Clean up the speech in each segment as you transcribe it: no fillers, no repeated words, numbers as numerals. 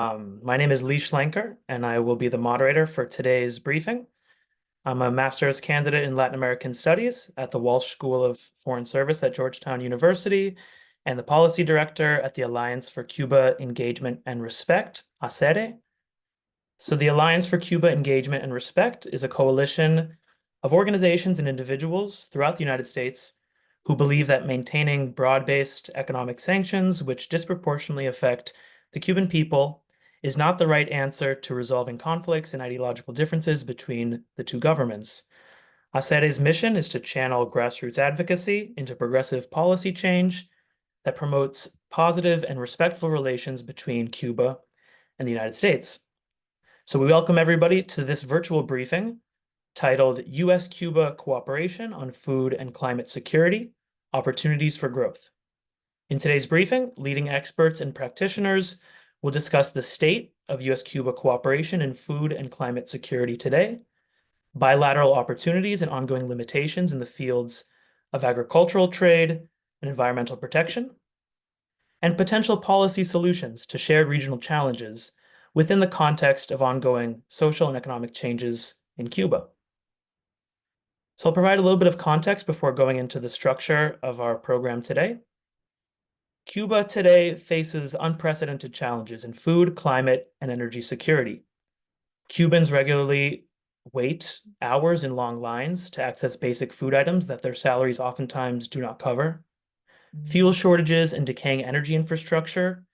My name is Lee Schlenker, and I will be the moderator for today's briefing. I'm a master's candidate in Latin American Studies at the Walsh School of Foreign Service at Georgetown University and the policy director at the Alliance for Cuba Engagement and Respect, ACERE. So the Alliance for Cuba Engagement and Respect is a coalition of organizations and individuals throughout the United States who believe that maintaining broad-based economic sanctions, which disproportionately affect the Cuban people, is not the right answer to resolving conflicts and ideological differences between the two governments. ACERE's mission is to channel grassroots advocacy into progressive policy change that promotes positive and respectful relations between Cuba and the United States. So we welcome everybody to this virtual briefing titled U.S. Cuba Cooperation on Food and Climate Security, Opportunities for Growth. In today's briefing, leading experts and practitioners will discuss the state of U.S. Cuba cooperation in food and climate security today, bilateral opportunities and ongoing limitations in the fields of agricultural trade and environmental protection, and potential policy solutions to shared regional challenges within the context of ongoing social and economic changes in Cuba. So I'll provide a little bit of context before going into the structure of our program today. Cuba today faces unprecedented challenges in food, climate, and energy security. Cubans regularly wait hours in long lines to access basic food items that their salaries oftentimes do not cover. Fuel shortages and decaying energy infrastructure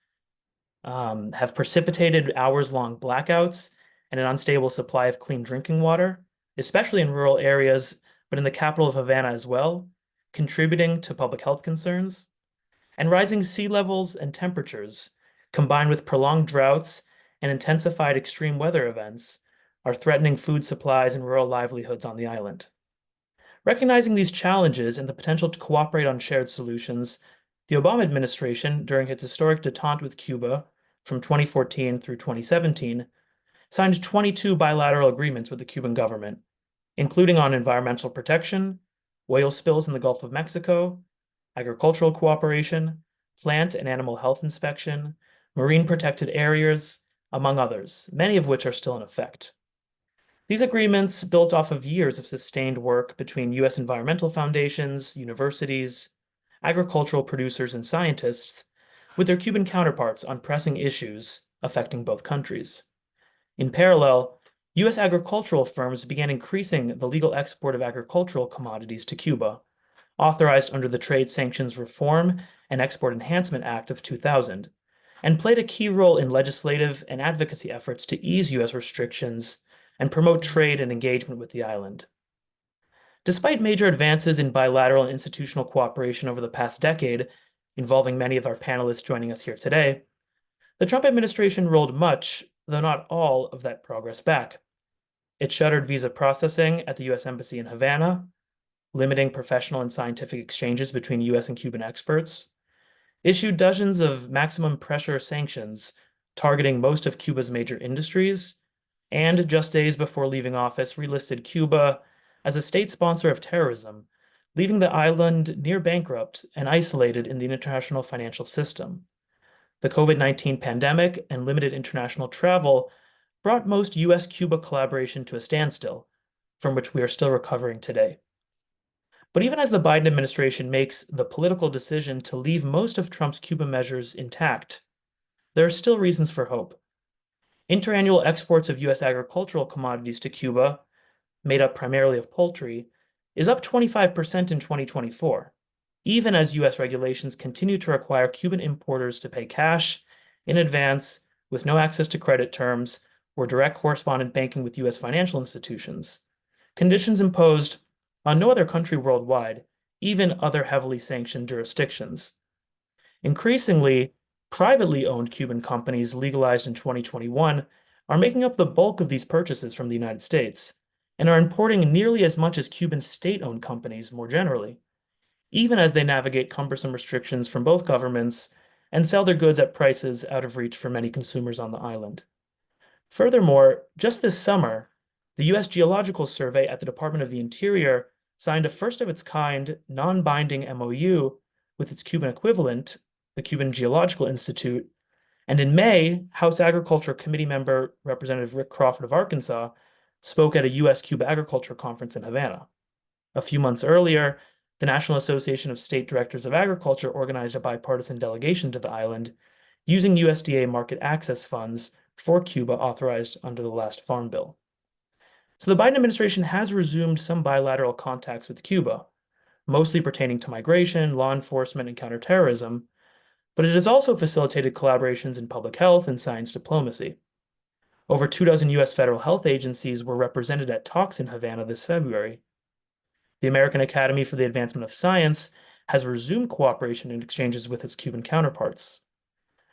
have precipitated hours-long blackouts and an unstable supply of clean drinking water, especially in rural areas, but in the capital of Havana as well, contributing to public health concerns. And rising sea levels and temperatures, combined with prolonged droughts and intensified extreme weather events, are threatening food supplies and rural livelihoods on the island. Recognizing these challenges and the potential to cooperate on shared solutions, the Obama administration, during its historic détente with Cuba from 2014 through 2017, signed 22 bilateral agreements with the Cuban government, including on environmental protection, oil spills in the Gulf of Mexico, agricultural cooperation, plant and animal health inspection, marine protected areas, among others, many of which are still in effect. These agreements built off of years of sustained work between U.S. environmental foundations, universities, agricultural producers, and scientists with their Cuban counterparts on pressing issues affecting both countries. In parallel, U.S. agricultural firms began increasing the legal export of agricultural commodities to Cuba, authorized under the Trade Sanctions Reform and Export Enhancement Act of 2000, and played a key role in legislative and advocacy efforts to ease U.S. restrictions and promote trade and engagement with the island. Despite major advances in bilateral and institutional cooperation over the past decade, involving many of our panelists joining us here today, the Trump administration rolled much, though not all, of that progress back. It shuttered visa processing at the U.S. Embassy in Havana, limiting professional and scientific exchanges between U.S. and Cuban experts, issued dozens of maximum pressure sanctions targeting most of Cuba's major industries, and just days before leaving office, relisted Cuba as a state sponsor of terrorism, leaving the island near bankrupt and isolated in the international financial system. The COVID-19 pandemic and limited international travel brought most U.S.-Cuba collaboration to a standstill, from which we are still recovering today. But even as the Biden administration makes the political decision to leave most of Trump's Cuba measures intact, there are still reasons for hope. Interannual exports of U.S. agricultural commodities to Cuba, made up primarily of poultry, is up 25% in 2024, even as U.S. regulations continue to require Cuban importers to pay cash in advance with no access to credit terms or direct correspondent banking with U.S. financial institutions, conditions imposed on no other country worldwide, even other heavily sanctioned jurisdictions. Increasingly, privately owned Cuban companies legalized in 2021 are making up the bulk of these purchases from the United States and are importing nearly as much as Cuban state-owned companies more generally, even as they navigate cumbersome restrictions from both governments and sell their goods at prices out of reach for many consumers on the island. Furthermore, just this summer, the U.S. Geological Survey at the Department of the Interior signed a first-of-its-kind, non-binding MOU with its Cuban equivalent, the Cuban Geological Institute, And in May, House Agriculture Committee member Representative Rick Crawford of Arkansas spoke at a U.S. Cuba Agriculture Conference in Havana. A few months earlier, the National Association of State Directors of Agriculture organized a bipartisan delegation to the island using USDA market access funds for Cuba authorized under the last Farm Bill. So the Biden administration has resumed some bilateral contacts with Cuba, mostly pertaining to migration, law enforcement, and counterterrorism, but it has also facilitated collaborations in public health and science diplomacy. Over 24 U.S. federal health agencies were represented at talks in Havana this February. The American Academy for the Advancement of Science has resumed cooperation and exchanges with its Cuban counterparts.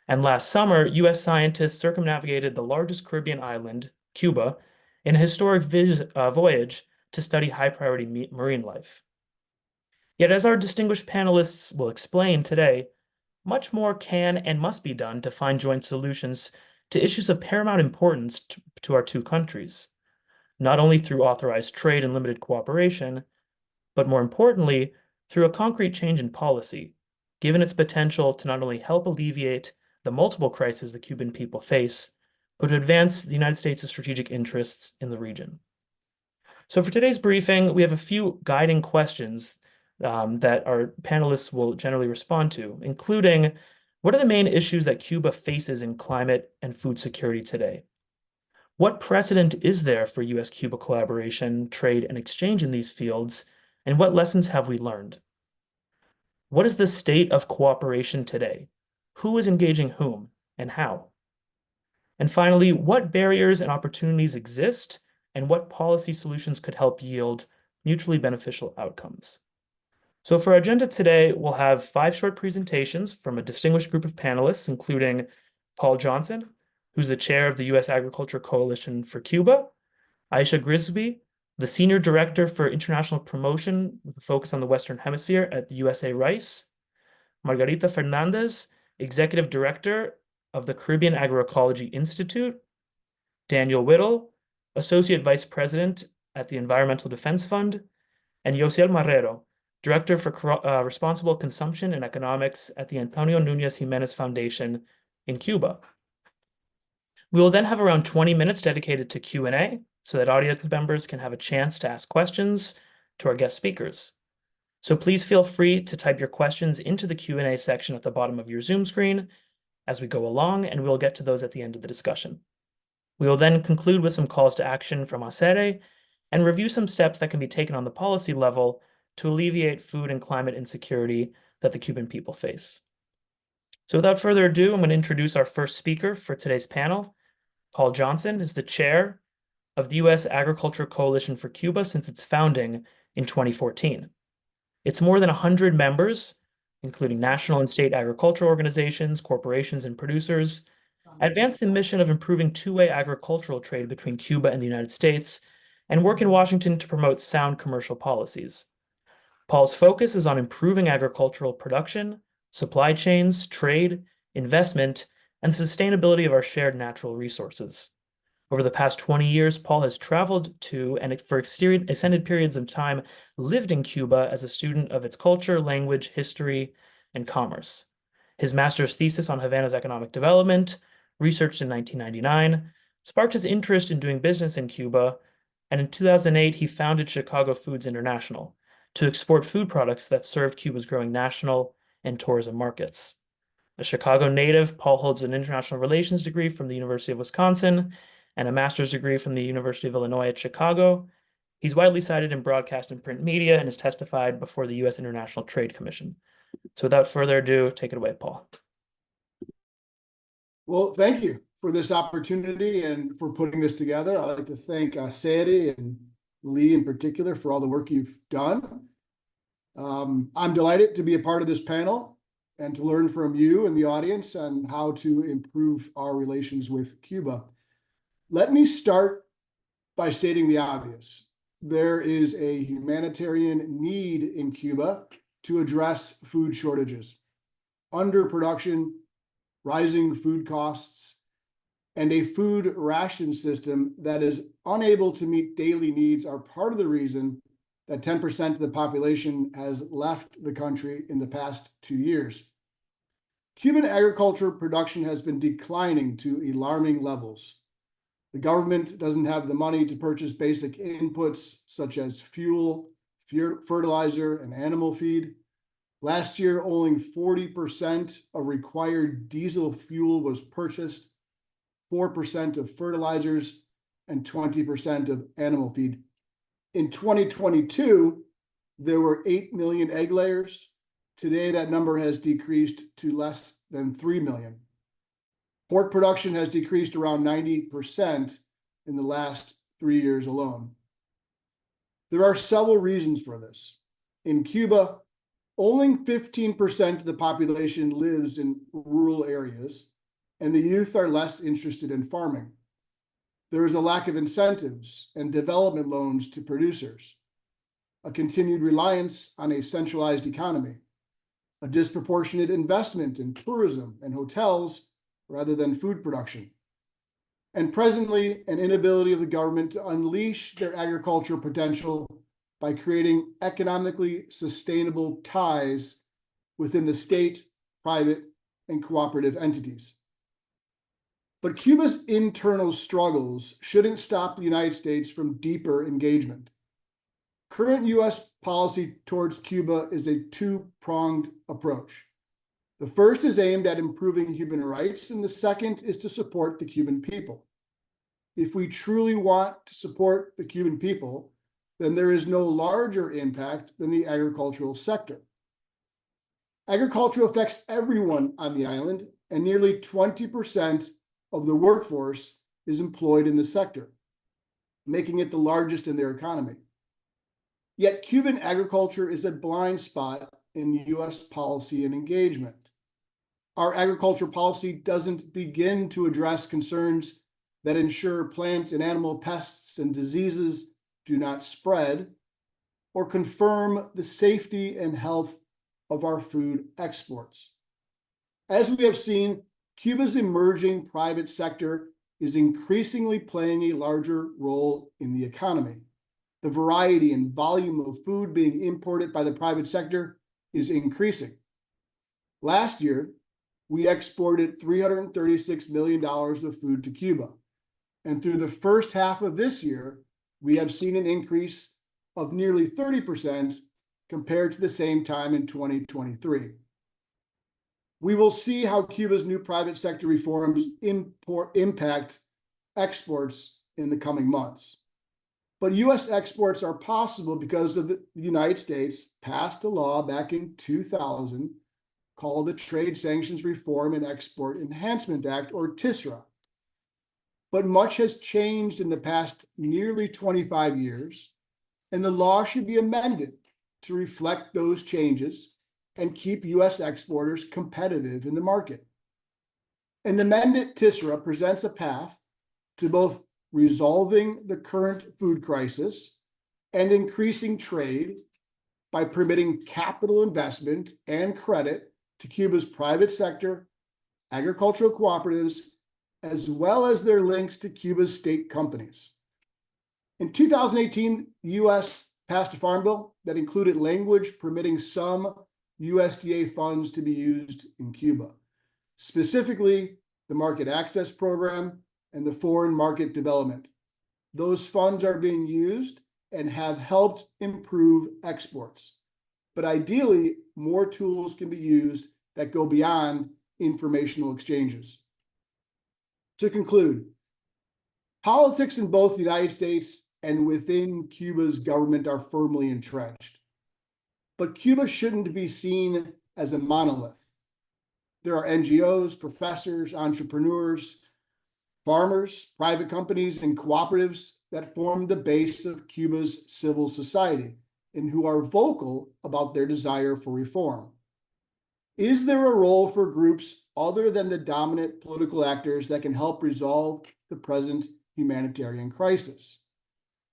And last summer, U.S. scientists circumnavigated the largest Caribbean island, Cuba, in a historic voyage to study high-priority marine life. Yet, as our distinguished panelists will explain today, much more can and must be done to find joint solutions to issues of paramount importance to our two countries, not only through authorized trade and limited cooperation, but more importantly, through a concrete change in policy, given its potential to not only help alleviate the multiple crises the Cuban people face, but to advance the United States' strategic interests in the region. So for today's briefing, we have a few guiding questions that our panelists will generally respond to, including what are the main issues that Cuba faces in climate and food security today? What precedent is there for U.S.-Cuba collaboration, trade, and exchange in these fields, and what lessons have we learned? What is the state of cooperation today? Who is engaging whom, and how? And finally, what barriers and opportunities exist, and what policy solutions could help yield mutually beneficial outcomes? So for our agenda today, we'll have 5 short presentations from a distinguished group of panelists, including Paul Johnson, who's the chair of the U.S. Agriculture Coalition for Cuba, Aisha Grisby, the Senior Director for International Promotion with a focus on the Western Hemisphere at the USA Rice, Margarita Fernandez, Executive Director of the Caribbean Agroecology Institute, Daniel Whittle, Associate Vice President at the Environmental Defense Fund, and Yosiel Marrero, Director for Responsible Consumption and Economics at the Antonio Nunez Jimenez Foundation in Cuba. We will then have around 20 minutes dedicated to Q&A so that audience members can have a chance to ask questions to our guest speakers. So please feel free to type your questions into the Q&A section at the bottom of your Zoom screen as we go along, and we'll get to those at the end of the discussion. We will then conclude with some calls to action from ACERE and review some steps that can be taken on the policy level to alleviate food and climate insecurity that the Cuban people face. So without further ado, I'm going to introduce our first speaker for today's panel. Paul Johnson is the chair of the U.S. Agriculture Coalition for Cuba since its founding in 2014. It's more than 100 members, including national and state agricultural organizations, corporations, and producers, advance the mission of improving two-way agricultural trade between Cuba and the United States, and work in Washington to promote sound commercial policies. Paul's focus is on improving agricultural production, supply chains, trade, investment, and sustainability of our shared natural resources. Over the past 20 years, Paul has traveled to and for extended periods of time lived in Cuba as a student of its culture, language, history, and commerce. His master's thesis on Havana's economic development, researched in 1999, sparked his interest in doing business in Cuba, and in 2008, he founded Chicago Foods International to export food products that served Cuba's growing national and tourism markets. A Chicago native, Paul holds an international relations degree from the University of Wisconsin and a master's degree from the University of Illinois at Chicago. He's widely cited in broadcast and print media and has testified before the U.S. International Trade Commission. So without further ado, take it away, Paul. Well, thank you for this opportunity and for putting this together. I'd like to thank Sadie and Lee in particular for all the work you've done. I'm delighted to be a part of this panel and to learn from you and the audience on how to improve our relations with Cuba. Let me start by stating the obvious. There is a humanitarian need in Cuba to address food shortages, underproduction, rising food costs, and a food ration system that is unable to meet daily needs are part of the reason that 10% of the population has left the country in the past 2 years. Cuban agriculture production has been declining to alarming levels. The government doesn't have the money to purchase basic inputs such as fuel, fertilizer, and animal feed. Last year, only 40% of required diesel fuel was purchased, 4% of fertilizers, and 20% of animal feed. In 2022, there were 8 million egg layers. Today, that number has decreased to less than 3 million. Pork production has decreased around 90% in the last 3 years alone. There are several reasons for this. In Cuba, only 15% of the population lives in rural areas, and the youth are less interested in farming. There is a lack of incentives and development loans to producers, a continued reliance on a centralized economy, a disproportionate investment in tourism and hotels rather than food production, and presently an inability of the government to unleash their agricultural potential by creating economically sustainable ties within the state, private, and cooperative entities. But Cuba's internal struggles shouldn't stop the United States from deeper engagement. Current U.S. policy towards Cuba is a two-pronged approach. The first is aimed at improving human rights, and the second is to support the Cuban people. If we truly want to support the Cuban people, then there is no larger impact than the agricultural sector. Agriculture affects everyone on the island, and nearly 20% of the workforce is employed in the sector, making it the largest in their economy. Yet Cuban agriculture is a blind spot in U.S. policy and engagement. Our agriculture policy doesn't begin to address concerns that ensure plant and animal pests and diseases do not spread, or confirm the safety and health of our food exports. As we have seen, Cuba's emerging private sector is increasingly playing a larger role in the economy. The variety and volume of food being imported by the private sector is increasing. Last year, we exported $336 million of food to Cuba. And through the first half of this year, we have seen an increase of nearly 30% compared to the same time in 2023. We will see how Cuba's new private sector reforms impact exports in the coming months. But U.S. exports are possible because of the United States passed a law back in 2000 called the Trade Sanctions Reform and Export Enhancement Act, or TSRA. But much has changed in the past nearly 25 years, and the law should be amended to reflect those changes and keep U.S. exporters competitive in the market. An amended TSRA presents a path to both resolving the current food crisis and increasing trade by permitting capital investment and credit to Cuba's private sector, agricultural cooperatives, as well as their links to Cuba's state companies. In 2018, the U.S. passed a farm bill that included language permitting some USDA funds to be used in Cuba, specifically the Market Access Program and the Foreign Market Development. Those funds are being used and have helped improve exports. But ideally, more tools can be used that go beyond informational exchanges. To conclude, politics in both the United States and within Cuba's government are firmly entrenched. But Cuba shouldn't be seen as a monolith. There are NGOs, professors, entrepreneurs, farmers, private companies, and cooperatives that form the base of Cuba's civil society and who are vocal about their desire for reform. Is there a role for groups other than the dominant political actors that can help resolve the present humanitarian crisis?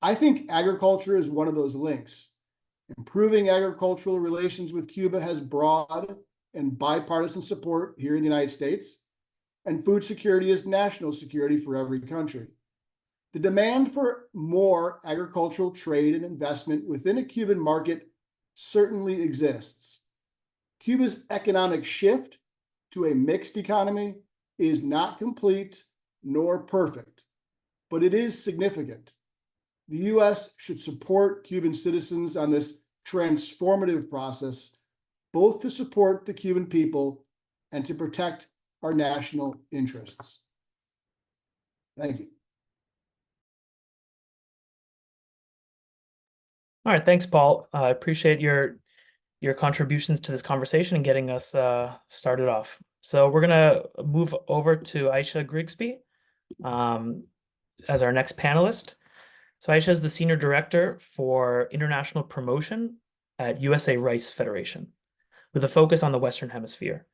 I think agriculture is one of those links. Improving agricultural relations with Cuba has broad and bipartisan support here in the United States, and food security is national security for every country. The demand for more agricultural trade and investment within a Cuban market certainly exists. Cuba's economic shift to a mixed economy is not complete nor perfect, but it is significant. The U.S. should support Cuban citizens on this transformative process, both to support the Cuban people and to protect our national interests. Thank you. All right, thanks, Paul. I appreciate your contributions to this conversation and getting us started off. So we're gonna move over to Aisha Grigsby as our next panelist. So Aisha is the Senior Director for International Promotion at USA Rice Federation, with a focus on the Western Hemisphere.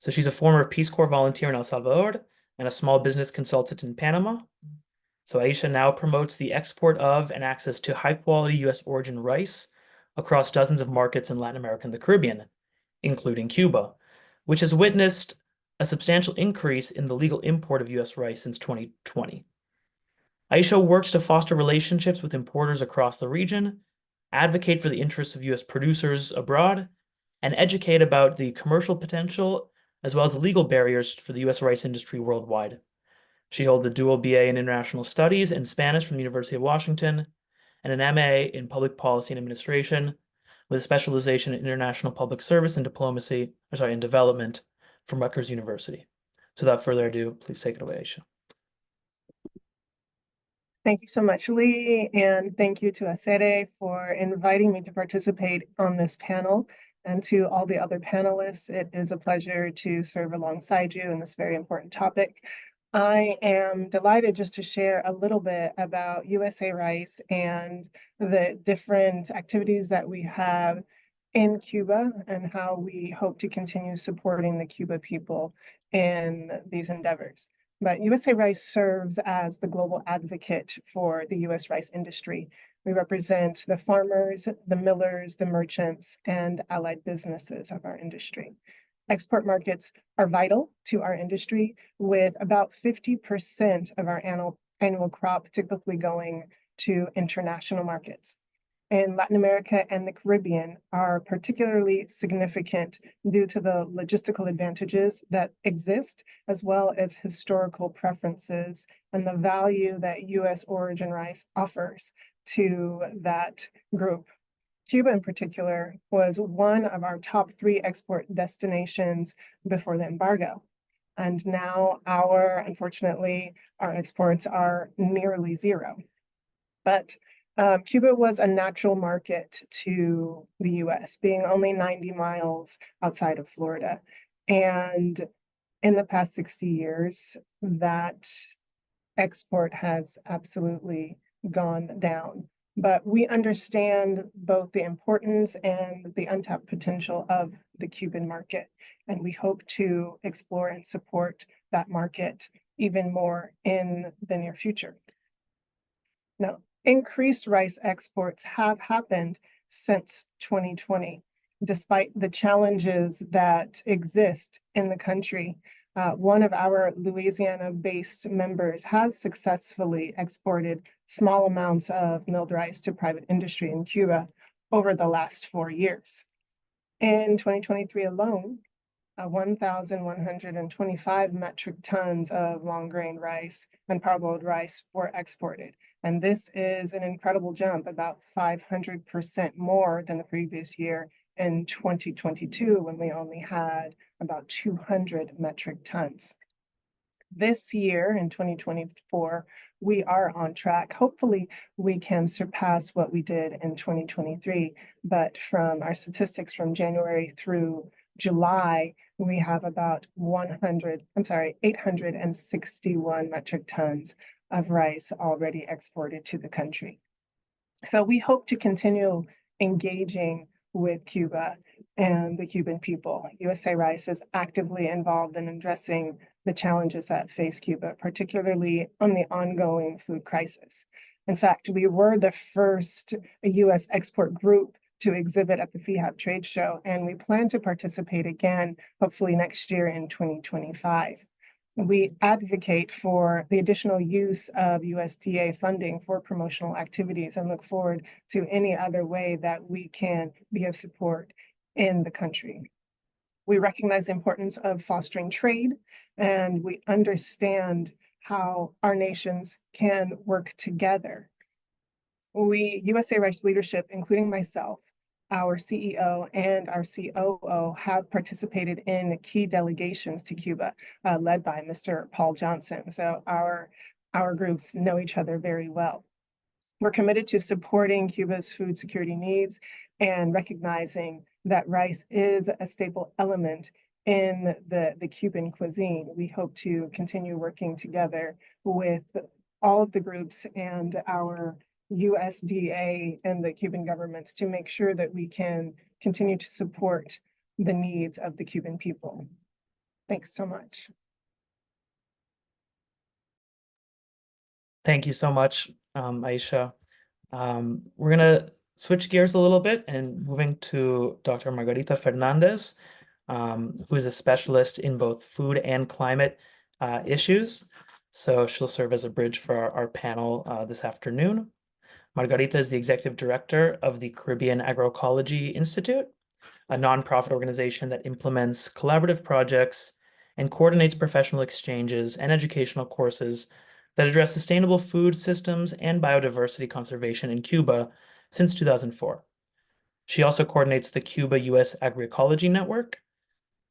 So she's a former Peace Corps volunteer in El Salvador and a small business consultant in Panama. So Aisha now promotes the export of and access to high-quality U.S. origin rice across dozens of markets in Latin America and the Caribbean, including Cuba, which has witnessed a substantial increase in the legal import of U.S. rice since 2020. Aisha works to foster relationships with importers across the region, advocate for the interests of U.S. producers abroad, and educate about the commercial potential as well as the legal barriers for the U.S. rice industry worldwide. She holds a dual BA in International Studies in Spanish from the University of Washington and an MA in Public Policy and Administration with a specialization in International Public Service and Diplomacy, and Development from Rutgers University. So without further ado, please take it away, Aisha. Thank you so much, Lee, and thank you to Acere for inviting me to participate on this panel. And to all the other panelists, it is a pleasure to serve alongside you in this very important topic. I am delighted just to share a little bit about USA Rice and the different activities that we have in Cuba and how we hope to continue supporting the Cuba people in these endeavors. But USA Rice serves as the global advocate for the U.S. rice industry. We represent the farmers, the millers, the merchants, and allied businesses of our industry. Export markets are vital to our industry, with about 50% of our annual crop typically going to international markets. And Latin America and the Caribbean are particularly significant due to the logistical advantages that exist, as well as historical preferences and the value that U.S. origin rice offers to that group. Cuba in particular was one of our top 3 export destinations before the embargo. And now unfortunately, our exports are nearly zero. But Cuba was a natural market to the U.S., being only 90 miles outside of Florida. And in the past 60 years, that export has absolutely gone down. But we understand both the importance and the untapped potential of the Cuban market, and we hope to explore and support that market even more in the near future. Now, increased rice exports have happened since 2020, despite the challenges that exist in the country. One of our Louisiana-based members has successfully exported small amounts of milled rice to private industry in Cuba over the last 4 years. In 2023 alone, 1,125 metric tons of long grain rice and parboiled rice were exported. And this is an incredible jump, about 500% more than the previous year in 2022, when we only had about 200 metric tons. This year, in 2024, we are on track. Hopefully, we can surpass what we did in 2023. But from our statistics from January through July, we have about 861 metric tons of rice already exported to the country. So we hope to continue engaging with Cuba and the Cuban people. USA Rice is actively involved in addressing the challenges that face Cuba, particularly on the ongoing food crisis. In fact, we were the first U.S. export group to exhibit at the FIHAB trade show, and we plan to participate again, hopefully next year in 2025. We advocate for the additional use of USDA funding for promotional activities and look forward to any other way that we can be of support in the country. We recognize the importance of fostering trade, and we understand how our nations can work together. We, USA Rights leadership, including myself, our CEO and our COO, have participated in key delegations to Cuba, led by Mr. Paul Johnson. So our groups know each other very well. We're committed to supporting Cuba's food security needs and recognizing that rice is a staple element in the Cuban cuisine. We hope to continue working together with all of the groups and our USDA and the Cuban governments to make sure that we can continue to support the needs of the Cuban people. Thanks so much. Thank you so much, Aisha. We're gonna switch gears a little bit and moving to Dr. Margarita Fernandez, who is a specialist in both food and climate issues. So she'll serve as a bridge for our panel this afternoon. Margarita is the executive director of the Caribbean Agroecology Institute, a nonprofit organization that implements collaborative projects and coordinates professional exchanges and educational courses that address sustainable food systems and biodiversity conservation in Cuba since 2004. She also coordinates the Cuba-U.S. Agroecology Network,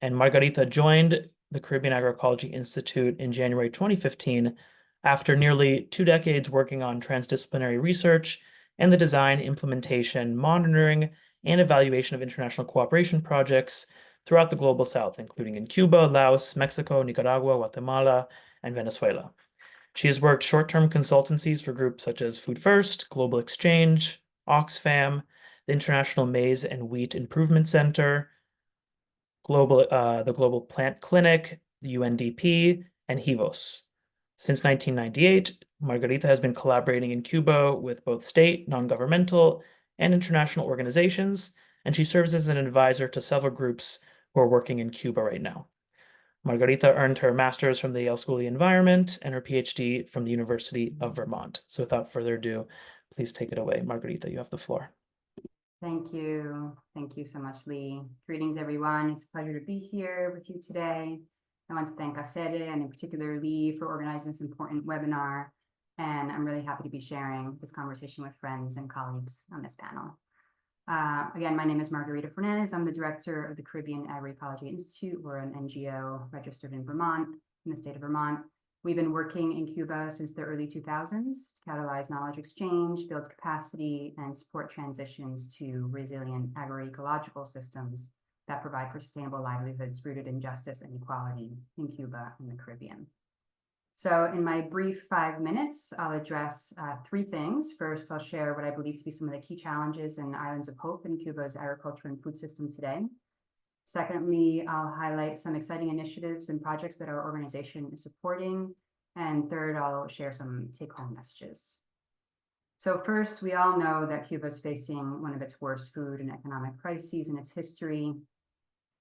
and Margarita joined the Caribbean Agroecology Institute in January 2015 after nearly 2 decades working on transdisciplinary research and the design, implementation, monitoring, and evaluation of international cooperation projects throughout the Global South, including in Cuba, Laos, Mexico, Nicaragua, Guatemala, and Venezuela. She has worked short-term consultancies for groups such as Food First, Global Exchange, Oxfam, the International Maize and Wheat Improvement Center, the Global Plant Clinic, the UNDP, and HIVOS. Since 1998, Margarita has been collaborating in Cuba with both state, non-governmental, and international organizations, and she serves as an advisor to several groups who are working in Cuba right now. Margarita earned her master's from the Yale School of the Environment and her PhD from the University of Vermont. So without further ado, please take it away. Margarita, you have the floor. Thank you. Thank you so much, Lee. Greetings, everyone. It's a pleasure to be here with you today. I want to thank ACEDE and in particular Lee for organizing this important webinar. And I'm really happy to be sharing this conversation with friends and colleagues on this panel. Again, my name is Margarita Fernandez. I'm the director of the Caribbean Agroecology Institute. We're an NGO registered in Vermont, in the state of Vermont. We've been working in Cuba since the early 2000s to catalyze knowledge exchange, build capacity, and support transitions to resilient agroecological systems that provide for sustainable livelihoods rooted in justice and equality in Cuba and the Caribbean. So in my brief 5 minutes, I'll address 3 things. First, I'll share what I believe to be some of the key challenges and islands of hope in Cuba's agriculture and food system today. Secondly, I'll highlight some exciting initiatives and projects that our organization is supporting. And third, I'll share some take-home messages. So first, we all know that Cuba is facing one of its worst food and economic crises in its history.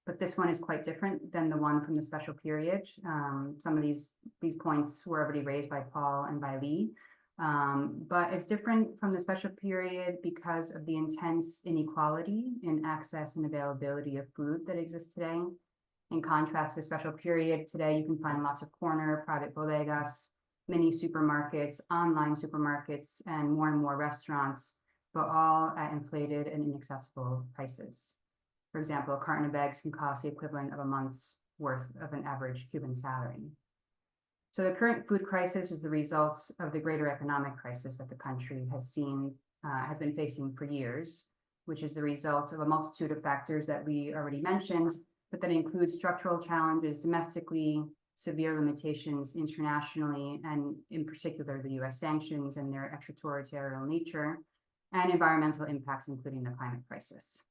But this one is quite different than the one from the special period. Some of these points were already raised by Paul and by Lee. But it's different from the special period because of the intense inequality in access and availability of food that exists today. In contrast to the special period, today you can find lots of corner, private bodegas, mini supermarkets, online supermarkets, and more restaurants, but all at inflated and inaccessible prices. For example, a carton of eggs can cost the equivalent of a month's worth of an average Cuban salary. So the current food crisis is the result of the greater economic crisis that the country has been facing for years, which is the result of a multitude of factors that we already mentioned, but that includes structural challenges domestically, severe limitations internationally, and in particular the U.S. sanctions and their extraterritorial nature, and environmental impacts, including the climate crisis.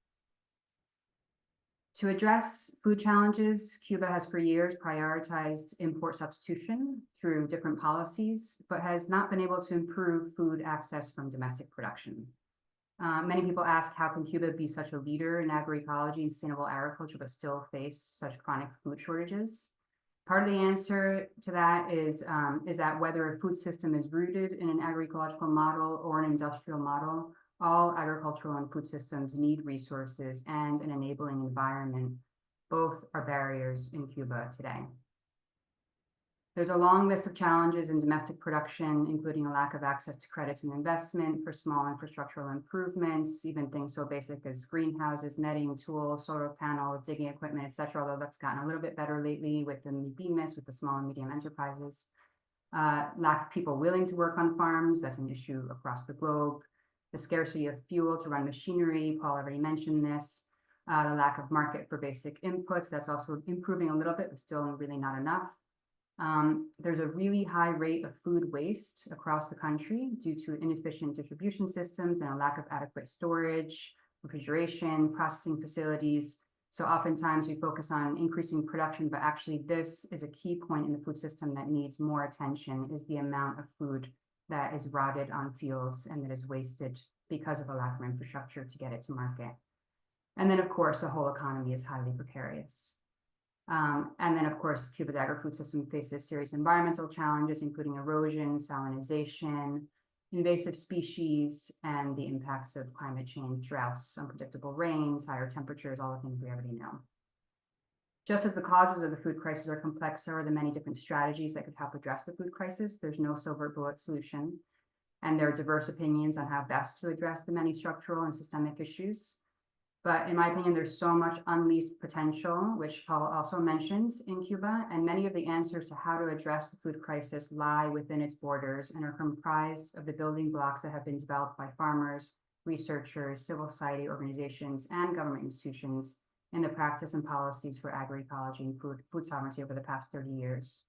To address food challenges, Cuba has for years prioritized import substitution through different policies, but has not been able to improve food access from domestic production. Many people ask, how can Cuba be such a leader in agroecology and sustainable agriculture, but still face such chronic food shortages? Part of the answer to that is that whether a food system is rooted in an agroecological model or an industrial model, all agricultural and food systems need resources and an enabling environment Both are barriers in Cuba today. There's a long list of challenges in domestic production, including a lack of access to credits and investment for small infrastructural improvements, even things so basic as greenhouses, netting, tools, solar panels, digging equipment, etc. Although that's gotten a little bit better lately with the BMIS, with the small and medium enterprises. Lack of people willing to work on farms, that's an issue across the globe. The scarcity of fuel to run machinery, Paul already mentioned this. The lack of market for basic inputs, that's also improving a little bit, but still really not enough. There's a really high rate of food waste across the country due to inefficient distribution systems and a lack of adequate storage, refrigeration, processing facilities. So oftentimes we focus on increasing production, but actually this is a key point in the food system that needs more attention, is the amount of food that is rotted on fields and that is wasted because of a lack of infrastructure to get it to market. And then of course, the whole economy is highly precarious. And then, of course, Cuba's agri-food system faces serious environmental challenges, including erosion, salinization, invasive species, and the impacts of climate change, droughts, unpredictable rains, higher temperatures, all the things we already know. Just as the causes of the food crisis are complex, so are the many different strategies that could help address the food crisis. There's no silver bullet solution, and there are diverse opinions on how best to address the many structural and systemic issues. But in my opinion, there's so much unleashed potential, which Paul also mentions in Cuba, and many of the answers to how to address the food crisis lie within its borders and are comprised of the building blocks that have been developed by farmers, researchers, civil society organizations, and government institutions in the practice and policies for agroecology and food sovereignty over the past 30 years.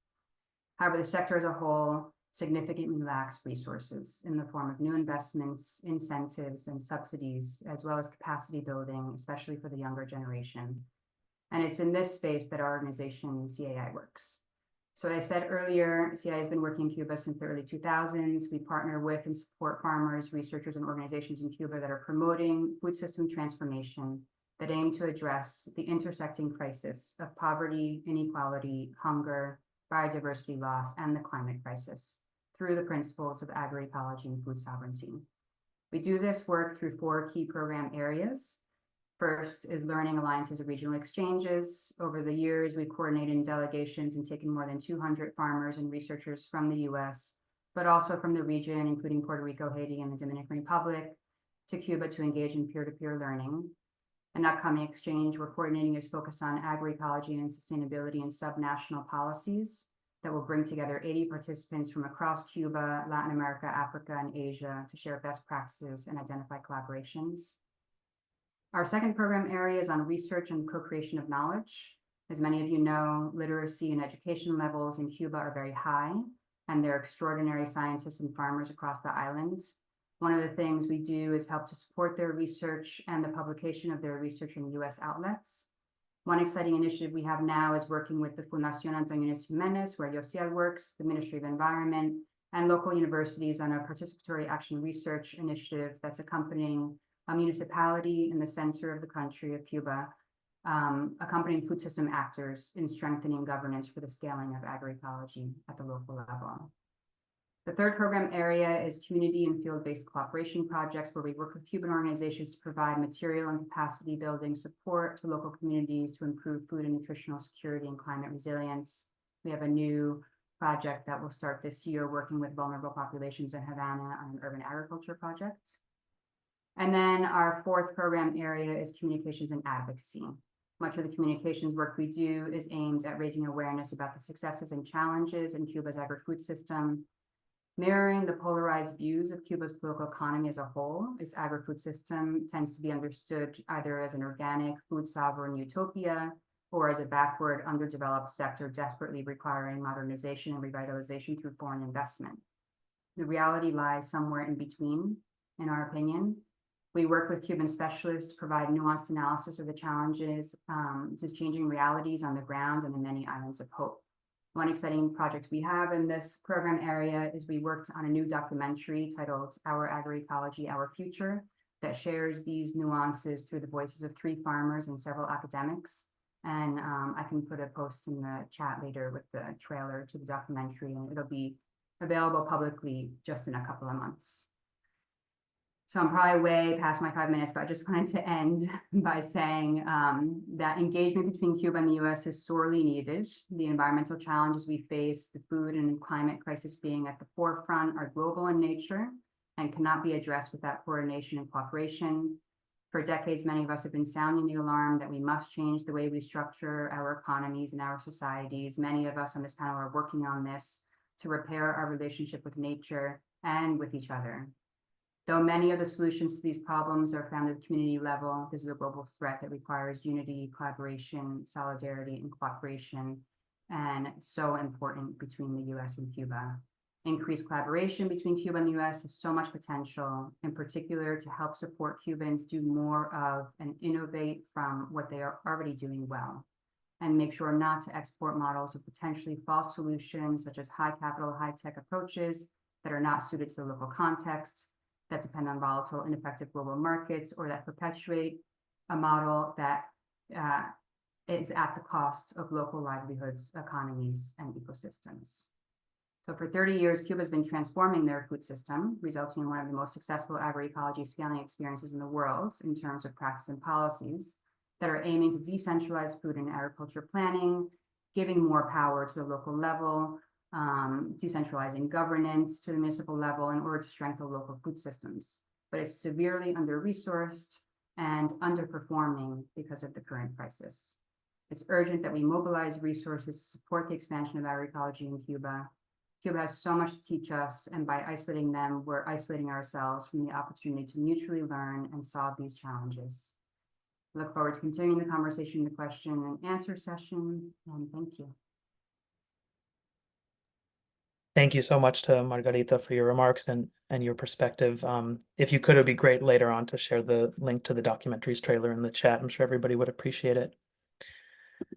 However, the sector as a whole significantly lacks resources in the form of new investments, incentives, and subsidies, as well as capacity building, especially for the younger generation. And it's in this space that our organization, CAI, works. So as I said earlier, CAI has been working in Cuba since the early 2000s. We partner with and support farmers, researchers, and organizations in Cuba that are promoting food system transformation that aim to address the intersecting crisis of poverty, inequality, hunger, biodiversity loss, and the climate crisis through the principles of agroecology and food sovereignty. We do this work through 4 key program areas. First is learning alliances and regional exchanges. Over the years, we've coordinated delegations and taken more than 200 farmers and researchers from the U.S., but also from the region, including Puerto Rico, Haiti, and the Dominican Republic, to Cuba to engage in peer-to-peer learning. An upcoming exchange we're coordinating is focused on agroecology and sustainability and subnational policies that will bring together 80 participants from across Cuba, Latin America, Africa, and Asia to share best practices and identify collaborations. Our second program area is on research and co-creation of knowledge. As many of you know, literacy and education levels in Cuba are very high, and there are extraordinary scientists and farmers across the islands. One of the things we do is help to support their research and the publication of their research in U.S. outlets. One exciting initiative we have now is working with the Fundación Antonio Jiménez, where UCL works, the Ministry of Environment, and local universities on a participatory action research initiative that's accompanying a municipality in the center of the country of Cuba, accompanying food system actors in strengthening governance for the scaling of agroecology at the local level. The third program area is community and field-based cooperation projects, where we work with Cuban organizations to provide material and capacity building support to local communities to improve food and nutritional security and climate resilience. We have a new project that will start this year working with vulnerable populations in Havana on an urban agriculture project. And then our fourth program area is communications and advocacy. Much of the communications work we do is aimed at raising awareness about the successes and challenges in Cuba's agri-food system. Mirroring the polarized views of Cuba's political economy as a whole, its agri-food system tends to be understood either as an organic, food sovereign utopia or as a backward, underdeveloped sector desperately requiring modernization and revitalization through foreign investment. The reality lies somewhere in between, in our opinion. We work with Cuban specialists to provide nuanced analysis of the challenges to changing realities on the ground and the many islands of hope. One exciting project we have in this program area is we worked on a new documentary titled Our Agroecology, Our Future, that shares these nuances through the voices of 3 farmers and several academics. And I can put a post in the chat later with the trailer to the documentary, and it'll be available publicly just in a couple of months. So I'm probably way past my 5 minutes, but I just wanted to end by saying that engagement between Cuba and the U.S. is sorely needed. The environmental challenges we face, the food and climate crisis being at the forefront, are global in nature and cannot be addressed without coordination and cooperation. For decades, many of us have been sounding the alarm that we must change the way we structure our economies and our societies. Many of us on this panel are working on this to repair our relationship with nature and with each other. Though many of the solutions to these problems are found at the community level, this is a global threat that requires unity, collaboration, solidarity, and cooperation, and so important between the U.S. and Cuba. Increased collaboration between Cuba and the U.S. has so much potential, in particular to help support Cubans do more of and innovate from what they are already doing well, and make sure not to export models of potentially false solutions, such as high capital, high tech approaches that are not suited to the local context, that depend on volatile, ineffective global markets, or that perpetuate a model that is at the cost of local livelihoods, economies, and ecosystems. So for 30 years, Cuba has been transforming their food system, resulting in one of the most successful agroecology scaling experiences in the world in terms of practice and policies that are aiming to decentralize food and agriculture planning, giving more power to the local level, decentralizing governance to the municipal level in order to strengthen local food systems. But it's severely under-resourced and underperforming because of the current crisis. It's urgent that we mobilize resources to support the expansion of agroecology in Cuba. Cuba has so much to teach us, and by isolating them, we're isolating ourselves from the opportunity to mutually learn and solve these challenges. I look forward to continuing the conversation in the question and answer session, and thank you. Thank you so much to Margarita for your remarks and your perspective. If you could, it would be great later on to share the link to the documentaries trailer in the chat. I'm sure everybody would appreciate it.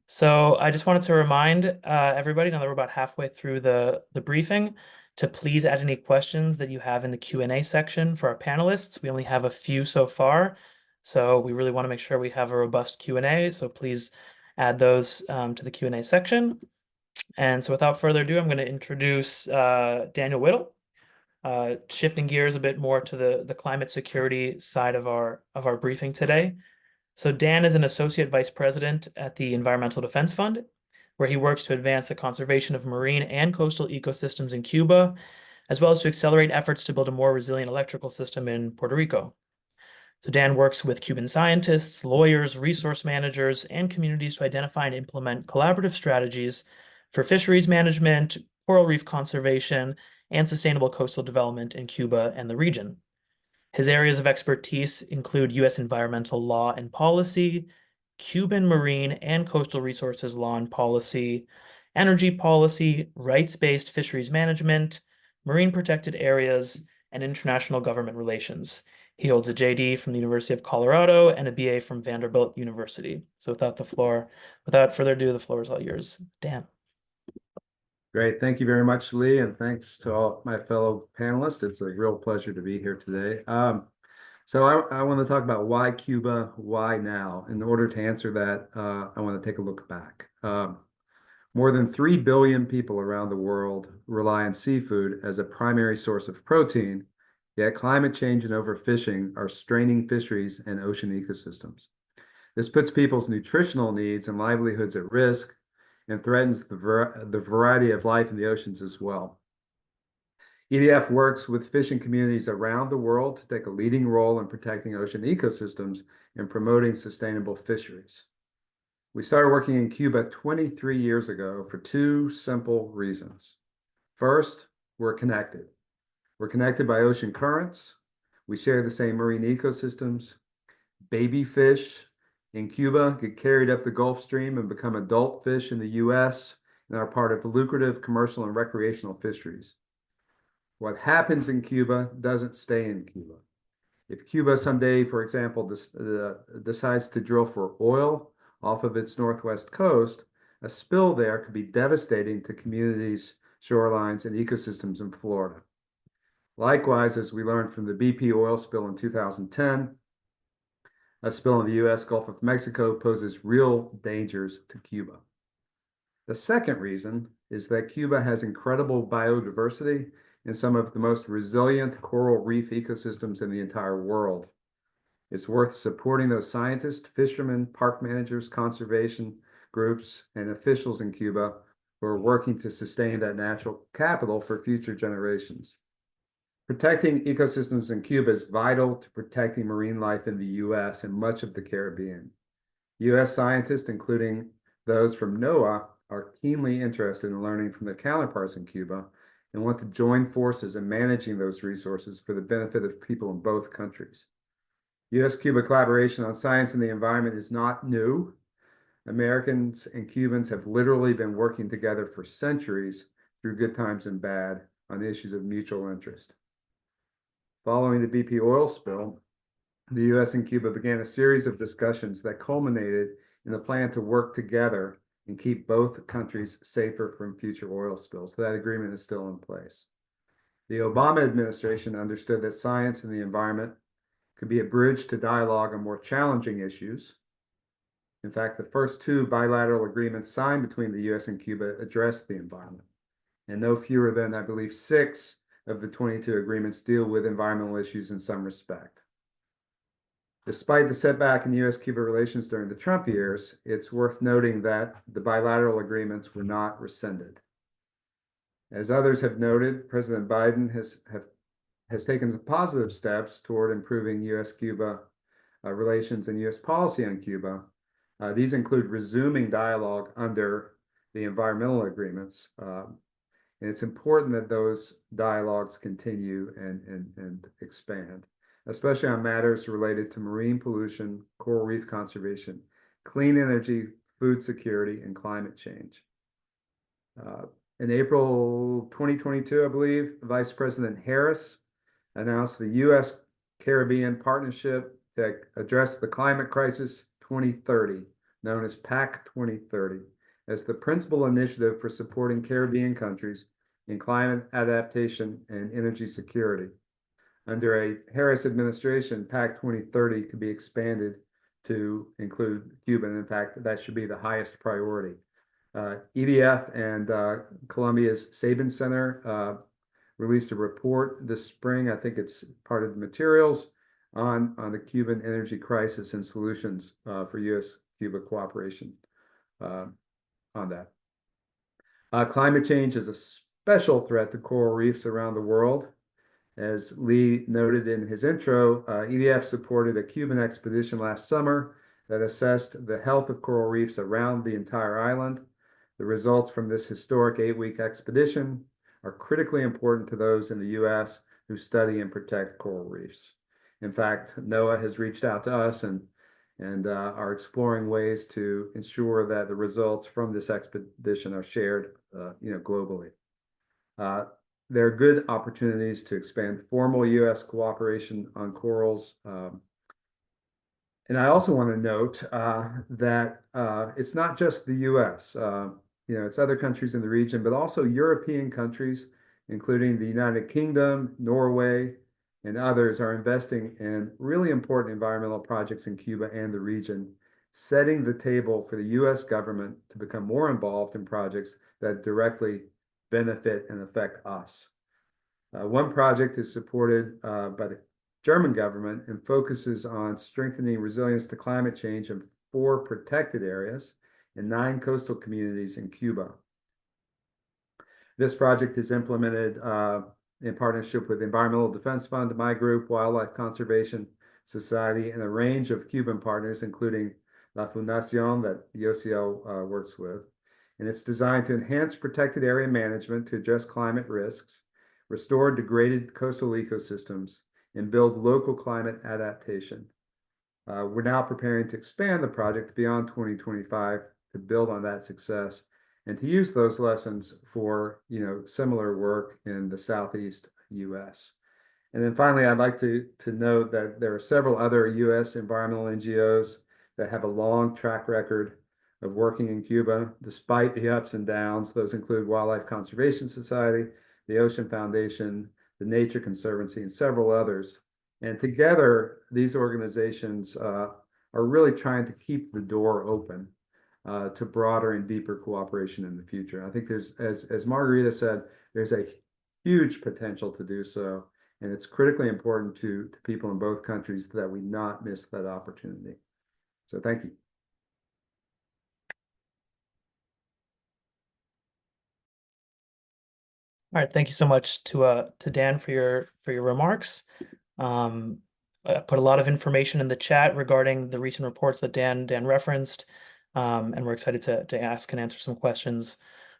So I just wanted to remind everybody, now that we're about halfway through the briefing, to please add any questions that you have in the Q&A section for our panelists. We only have a few so far, so we really want to make sure we have a robust Q&A, so please add those to the Q&A section. And so without further ado, I'm going to introduce Daniel Whittle, shifting gears a bit more to the climate security side of our briefing today. So Dan is an associate vice president at the Environmental Defense Fund, where he works to advance the conservation of marine and coastal ecosystems in Cuba, as well as to accelerate efforts to build a more resilient electrical system in Puerto Rico. So Dan works with Cuban scientists, lawyers, resource managers, and communities to identify and implement collaborative strategies for fisheries management, coral reef conservation, and sustainable coastal development in Cuba and the region. His areas of expertise include U.S. environmental law and policy, Cuban marine and coastal resources law and policy, energy policy, rights-based fisheries management, marine protected areas, and international government relations. He holds a JD from the University of Colorado and a BA from Vanderbilt University. So without further ado, the floor is all yours. Dan. Great. Thank you very much, Lee, and thanks to all my fellow panelists. It's a real pleasure to be here today. So I want to talk about why Cuba, why now? In order to answer that, I want to take a look back. More than 3 billion people around the world rely on seafood as a primary source of protein, yet climate change and overfishing are straining fisheries and ocean ecosystems. This puts people's nutritional needs and livelihoods at risk and threatens the variety of life in the oceans as well. EDF works with fishing communities around the world to take a leading role in protecting ocean ecosystems and promoting sustainable fisheries. We started working in Cuba 23 years ago for 2 simple reasons. First, we're connected. We're connected by ocean currents. We share the same marine ecosystems. Baby fish in Cuba get carried up the Gulf Stream and become adult fish in the U.S. and are part of lucrative commercial and recreational fisheries. What happens in Cuba doesn't stay in Cuba. If Cuba someday, for example, decides to drill for oil off of its northwest coast, a spill there could be devastating to communities, shorelines, and ecosystems in Florida. Likewise, as we learned from the BP oil spill in 2010, a spill in the U.S. Gulf of Mexico poses real dangers to Cuba. The second reason is that Cuba has incredible biodiversity in some of the most resilient coral reef ecosystems in the entire world. It's worth supporting those scientists, fishermen, park managers, conservation groups, and officials in Cuba who are working to sustain that natural capital for future generations. Protecting ecosystems in Cuba is vital to protecting marine life in the U.S. and much of the Caribbean. U.S. scientists, including those from NOAA, are keenly interested in learning from their counterparts in Cuba and want to join forces in managing those resources for the benefit of people in both countries. U.S.-Cuba collaboration on science and the environment is not new. Americans and Cubans have literally been working together for centuries through good times and bad on issues of mutual interest. Following the BP oil spill, the U.S. and Cuba began a series of discussions that culminated in a plan to work together and keep both countries safer from future oil spills. So that agreement is still in place. The Obama administration understood that science and the environment could be a bridge to dialogue on more challenging issues. In fact, the first two bilateral agreements signed between the U.S. and Cuba addressed the environment. And no fewer than, I believe, 6 of the 22 agreements deal with environmental issues in some respect. Despite the setback in U.S.-Cuba relations during the Trump years, it's worth noting that the bilateral agreements were not rescinded. As others have noted, President Biden has taken some positive steps toward improving U.S.-Cuba relations and U.S. policy on Cuba. These include resuming dialogue under the environmental agreements. And it's important that those dialogues continue and expand, especially on matters related to marine pollution, coral reef conservation, clean energy, food security, and climate change. In April 2022, I believe, Vice President Harris announced the U.S. Caribbean Partnership to address the climate crisis 2030, known as PAC 2030, as the principal initiative for supporting Caribbean countries in climate adaptation and energy security. Under a Harris administration, PAC 2030 could be expanded to include Cuba. In fact, that should be the highest priority. EDF and Columbia's Sabin Center released a report this spring. I think it's part of the materials on the Cuban energy crisis and solutions for U.S.-Cuba cooperation on that. Climate change is a special threat to coral reefs around the world. As Lee noted in his intro, EDF supported a Cuban expedition last summer that assessed the health of coral reefs around the entire island. The results from this historic 8-week expedition are critically important to those in the U.S. who study and protect coral reefs. In fact, NOAA has reached out to us and are exploring ways to ensure that the results from this expedition are shared, globally. There are good opportunities to expand formal U.S. cooperation on corals. And I also want to note that it's not just the U.S. It's other countries in the region, but also European countries, including the United Kingdom, Norway, and others are investing in really important environmental projects in Cuba and the region, setting the table for the U.S. government to become more involved in projects that directly benefit and affect us. One project is supported by the German government and focuses on strengthening resilience to climate change in 4 protected areas and 9 coastal communities in Cuba. This project is implemented in partnership with the Environmental Defense Fund, my group, Wildlife Conservation Society, and a range of Cuban partners, including La Fundación that the OCL works with. And it's designed to enhance protected area management to address climate risks, restore degraded coastal ecosystems, and build local climate adaptation. We're now preparing to expand the project beyond 2025 to build on that success and to use those lessons for similar work in the Southeast U.S. And then finally, I'd like to note that there are several other U.S. environmental NGOs that have a long track record of working in Cuba, despite the ups and downs. Those include Wildlife Conservation Society, the Ocean Foundation, the Nature Conservancy, and several others. And together, these organizations are really trying to keep the door open to broader and deeper cooperation in the future. I think there's, as Margarita said, there's a huge potential to do so. And it's critically important to people in both countries that we not miss that opportunity. So thank you. All right, thank you so much to Dan for your remarks. I put a lot of information in the chat regarding the recent reports that Dan referenced, and we're excited to ask and answer some questions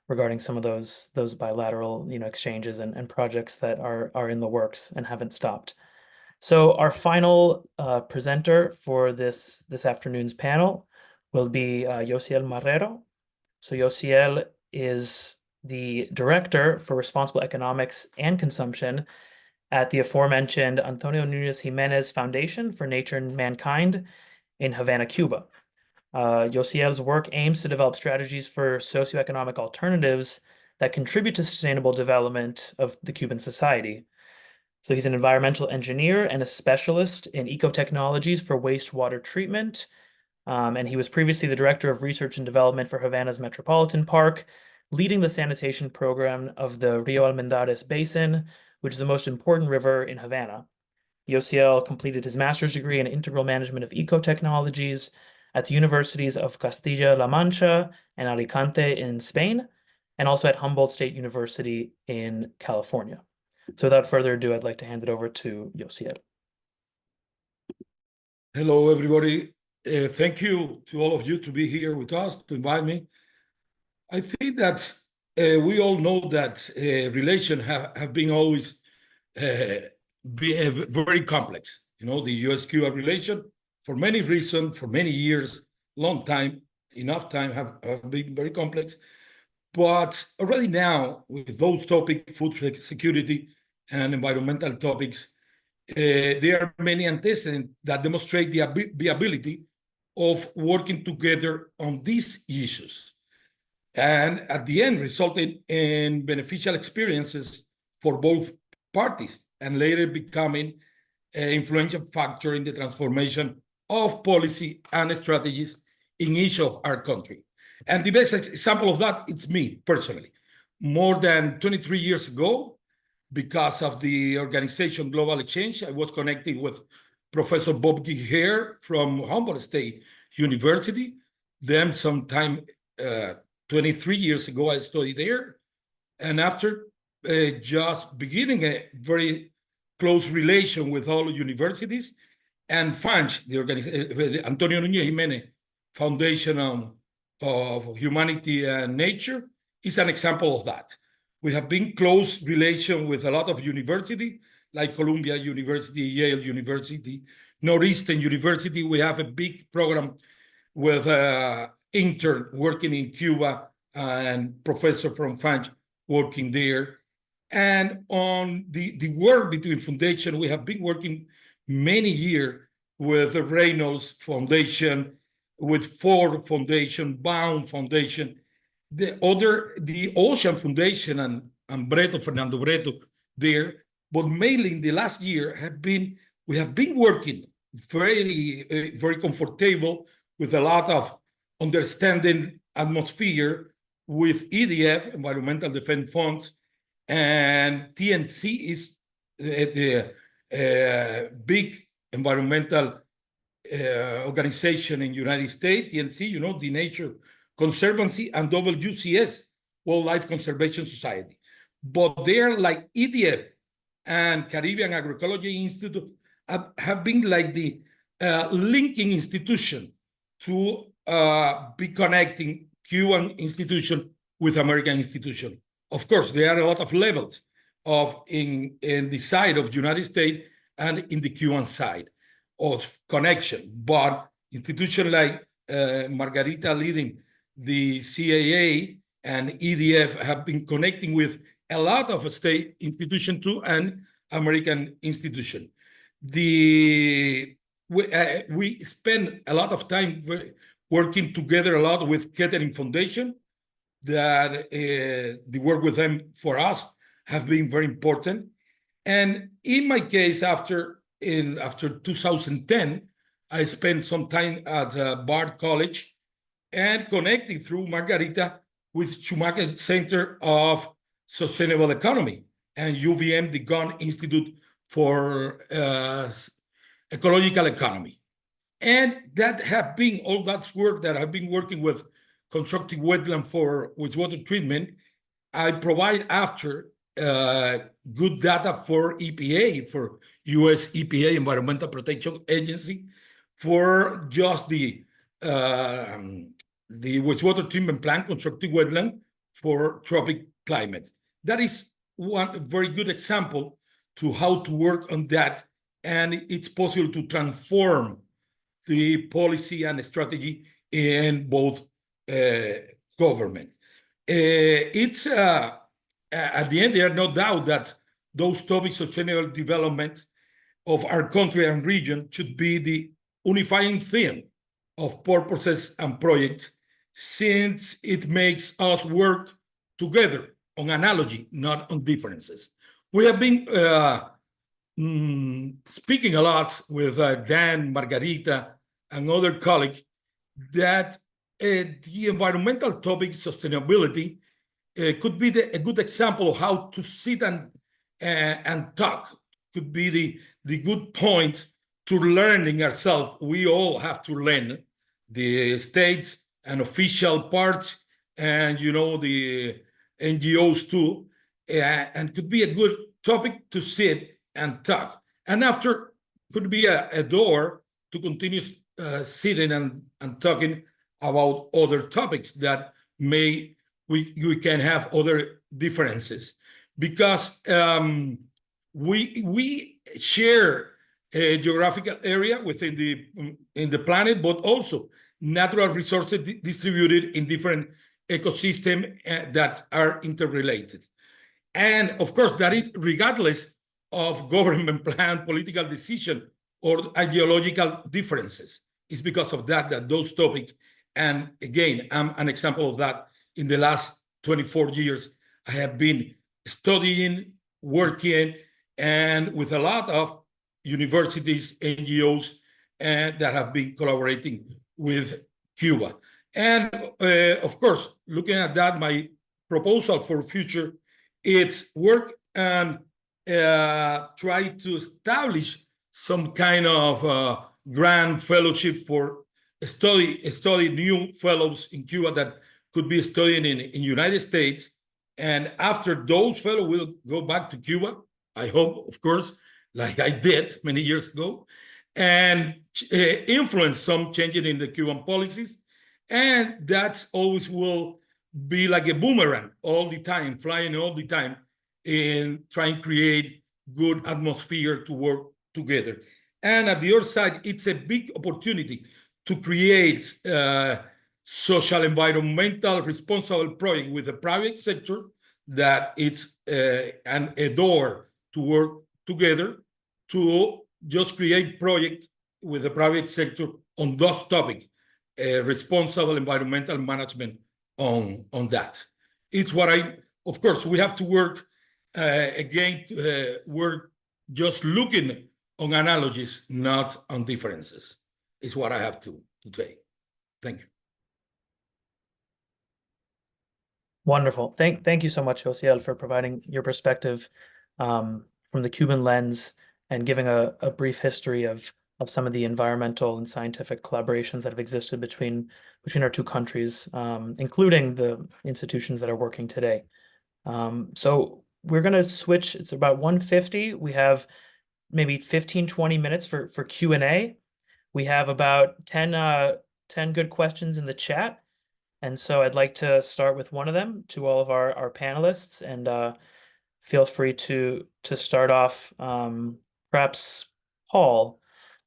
regarding some of those bilateral exchanges and projects that are in the works and haven't stopped. So our final presenter for this afternoon's panel will be Yosiel Marrero. So Yosiel is the Director for Responsible Economics and Consumption at the aforementioned Antonio Nunez Jimenez Foundation for Nature and Mankind in Havana, Cuba. Yosiel's work aims to develop strategies for socioeconomic alternatives that contribute to sustainable development of the Cuban society. So he's an environmental engineer and a specialist in ecotechnologies for wastewater treatment. And he was previously the Director of Research and Development for Havana's Metropolitan Park, leading the sanitation program of the Rio Almendares Basin, which is the most important river in Havana. Yosiel completed his master's degree in integral management of ecotechnologies at the universities of Castilla-La Mancha and Alicante in Spain, and also at Humboldt State University in California. So without further ado, I'd like to hand it over to Yosiel. Hello, everybody. Thank you to all of you to be here with us, to invite me. I think that we all know that relations have been always very complex. You know, the U.S. Cuba relation, for many reasons, for many years, long time, enough time, have been very complex. But already now, with those topics, food security and environmental topics, there are many antecedents that demonstrate the ability of working together on these issues. And at the end, resulting in beneficial experiences for both parties, and later becoming an influential factor in the transformation of policy and strategies in each of our country. And the best example of that, it's me personally. More than 23 years ago, because of the organization Global Exchange, I was connected with Professor Bob Guilher from Humboldt State University. Then sometime 23 years ago, I studied there. And after just beginning a very close relation with all universities, and FANCH, the Antonio Nunez Jimenez Foundation of Humanity and Nature, is an example of that. We have been close relation with a lot of university, like Columbia University, Yale University, Northeastern University. We have a big program with intern working in Cuba and professor from FANCH working there. And on the work between foundation, we have been working many years with the Reynolds Foundation, with Ford Foundation, Baum Foundation, the Ocean Foundation and Fernando Breto there. But mainly in the last year we have been working very comfortable with a lot of understanding atmosphere with EDF, Environmental Defense Funds, and TNC is the big environmental organization in United States, TNC, you know, the Nature Conservancy, and WCS, Wildlife Conservation Society. But they're like EDF and Caribbean Agroecology Institute have been like the linking institution to be connecting Cuban institution with American institution. Of course, there are a lot of levels of in the side of the United States and in the Cuban side of connection. But institutions like Margarita leading the CAA and EDF have been connecting with a lot of state institutions too and American institutions. We spend a lot of time working together a lot with Kettering Foundation, that the work with them for us have been very important. And in my case, after 2010, I spent some time at Bard College and connected through Margarita with Schumacher Center of Sustainable Economy. and UVM, the Gun Institute for Ecological Economy. And that have been all that work that I've been working with constructive wetland for wastewater treatment. I provide after good data for EPA, for U.S. EPA, Environmental Protection Agency, for just the wastewater treatment plant, constructive wetland for tropic climate. That is one very good example to how to work on that, and it's possible to transform the policy and strategy in both governments. It's at the end, there are no doubt that those topics of sustainable development of our country and region should be the unifying theme of purposes and projects, since it makes us work together on analogy, not on differences. We have been speaking a lot with Dan, Margarita, and other colleagues that the environmental topic, sustainability, could be a good example of how to sit and talk. Could be the good point to learning ourselves. We all have to learn, the states and official parts, and the NGOs too, and could be a good topic to sit and talk. And after could be a door to continue sitting and talking about other topics that we can have other differences, because we share a geographical area within the planet, but also natural resources distributed in different ecosystems that are interrelated. And of course, that is regardless of government plan, political decision, or ideological differences. It's because of that those topics, and again, I'm an example of that. In the last 24 years, I have been studying, working, and with a lot of universities, NGOs, and that have been collaborating with Cuba. And of course, looking at that, my proposal for future, it's work and try to establish some kind of grant fellowship for study new fellows in Cuba that could be studying in United States. And after those fellows will go back to Cuba, I hope, of course, like I did many years ago, and influence some changes in the Cuban policies. And that always will be like a boomerang all the time, flying all the time, in trying to create good atmosphere to work together. And at the other side, it's a big opportunity to create social, environmental, responsible project with the private sector, that it's a door to work together to just create projects with the private sector on those topics, responsible environmental management on that. It's what of course, we have to work again, we're just looking on analogies, not on differences, is what I have to say. Thank you. Wonderful. Thank you so much, Josiel, for providing your perspective from the Cuban lens and giving a brief history of some of the environmental and scientific collaborations that have existed between our two countries, including the institutions that are working today. So we're going to switch. It's about 1:50. We have maybe 15-20 minutes for Q&A. We have about 10 good questions in the chat. And so I'd like to start with one of them to all of our panelists, and feel free to start off, perhaps Paul.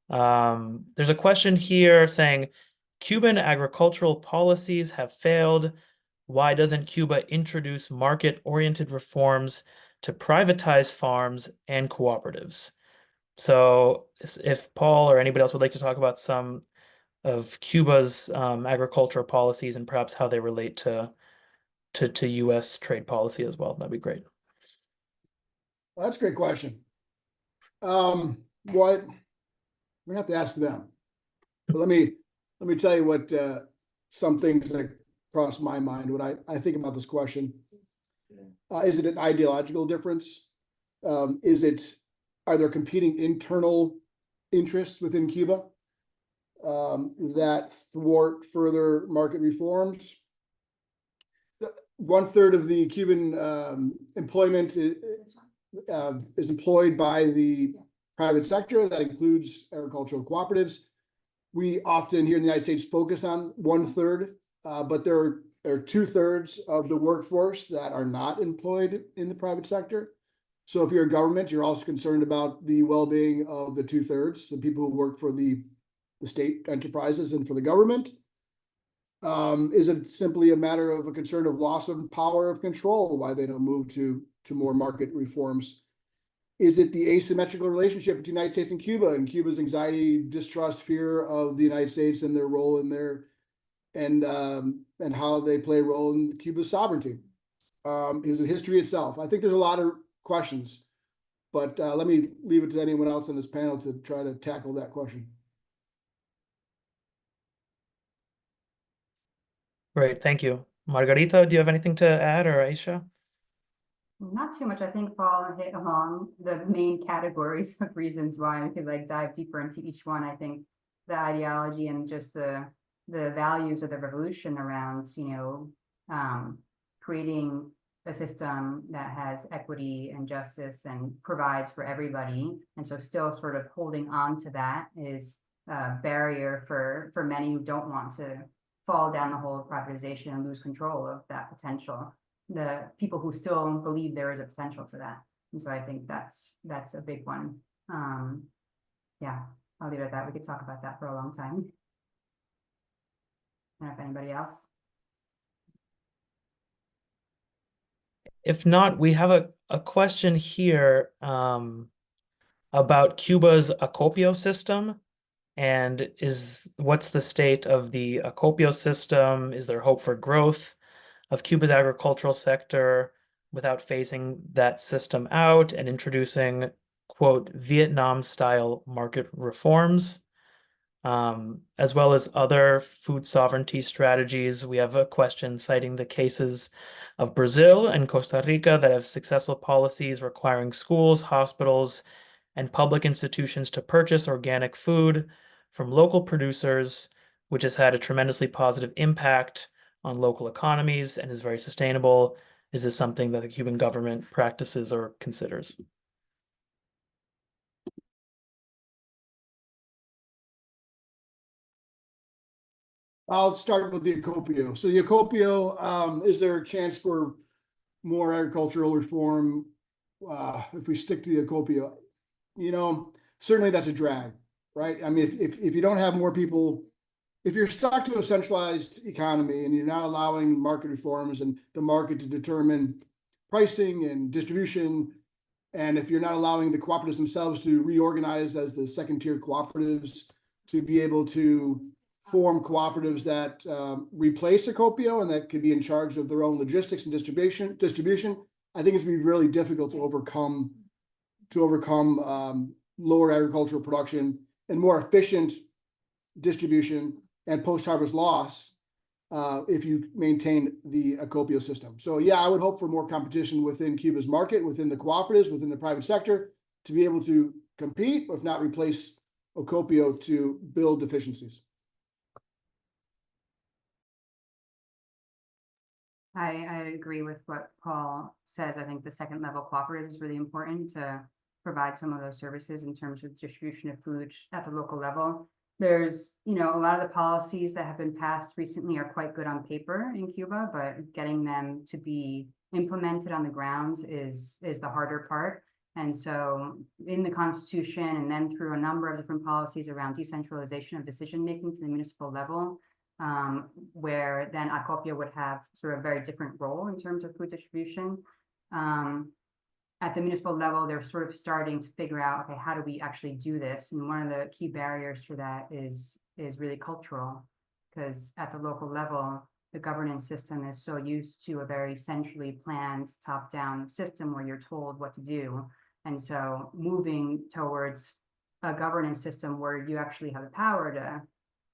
There's a question here saying, Cuban agricultural policies have failed. Why doesn't Cuba introduce market-oriented reforms to privatize farms and cooperatives? So if Paul or anybody else would like to talk about some of Cuba's agricultural policies and perhaps how they relate to U.S. trade policy as well, that'd be great. Well, that's a great question. What we have to ask them. But let me tell you what some things that cross my mind when I think about this question. Is it an ideological difference? Are there competing internal interests within Cuba that thwart further market reforms? 1/3 of the Cuban employment is employed by the private sector. That includes agricultural cooperatives. We often here in the United States focus on 1/3, but there are 2/3 of the workforce that are not employed in the private sector. So if you're a government, you're also concerned about the well-being of the 2/3, the people who work for the state enterprises and for the government. Is it simply a matter of a concern of loss of power of control, why they don't move to more market reforms? Is it the asymmetrical relationship between the United States and Cuba, and Cuba's anxiety, distrust, fear of the United States and their role in there, and how they play a role in Cuba's sovereignty? Is it history itself? I think there's a lot of questions, but let me leave it to anyone else on this panel to try to tackle that question. Great, thank you. Margarita, do you have anything to add, or Aisha? Not too much. I think Paul hit along the main categories of reasons why. We could like dive deeper into each one. I think the ideology and just the values of the revolution around, creating a system that has equity and justice and provides for everybody. And so still sort of holding on to that is a barrier for many who don't want to fall down the hole of privatization and lose control of that potential. The people who still believe there is a potential for that. And so I think that's a big one. Yeah, I'll leave it at that. We could talk about that for a long time. I don't know if anybody else. If not, we have a question here about Cuba's acopio system, and what's the state of the acopio system? Is there hope for growth of Cuba's agricultural sector without phasing that system out and introducing, quote, Vietnam-style market reforms, as well as other food sovereignty strategies? We have a question citing the cases of Brazil and Costa Rica that have successful policies requiring schools, hospitals, and public institutions to purchase organic food from local producers, which has had a tremendously positive impact on local economies and is very sustainable. Is this something that the Cuban government practices or considers? I'll start with the acopio. So the acopio, is there a chance for more agricultural reform if we stick to the acopio? Certainly that's a drag, right? I mean, if you don't have more people, if you're stuck to a centralized economy and you're not allowing market reforms and the market to determine pricing and distribution, and if you're not allowing the cooperatives themselves to reorganize as the second-tier cooperatives to be able to form cooperatives that replace acopio and that could be in charge of their own logistics and distribution, I think it's going to be really difficult to overcome lower agricultural production and more efficient distribution and post-harvest loss if you maintain the acopio system. So yeah, I would hope for more competition within Cuba's market, within the cooperatives, within the private sector, to be able to compete, if not replace acopio to build deficiencies. I agree with what Paul says. I think the second level cooperative is really important to provide some of those services in terms of distribution of food at the local level. There's, a lot of the policies that have been passed recently are quite good on paper in Cuba, but getting them to be implemented on the grounds is the harder part. And so in the Constitution and then through a number of different policies around decentralization of decision-making to the municipal level, where then acopio would have sort of a very different role in terms of food distribution. At the municipal level, they're sort of starting to figure out, okay, how do we actually do this? And one of the key barriers for that is really cultural, because at the local level, the governance system is so used to a very centrally planned top-down system where you're told what to do. And so moving towards a governance system where you actually have the power to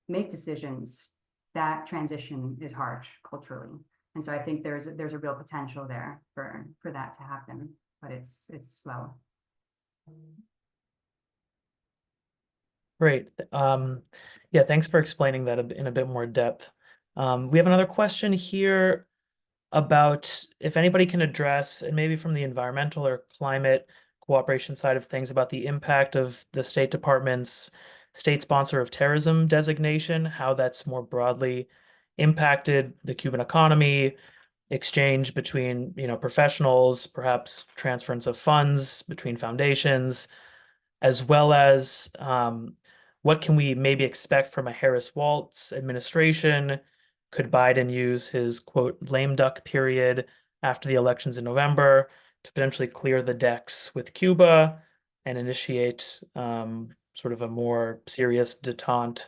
make decisions, that transition is hard culturally. And so I think there's a real potential there for that to happen. but it's slow. Great. Yeah, thanks for explaining that in a bit more depth. We have another question here about if anybody can address, and maybe from the environmental or climate cooperation side of things, about the impact of the State Department's state sponsor of terrorism designation, how that's more broadly impacted the Cuban economy, exchange between, professionals, perhaps transference of funds between foundations, as well as what can we maybe expect from a Harris-Walz administration? Could Biden use his, quote, lame duck period after the elections in November to potentially clear the decks with Cuba and initiate sort of a more serious detente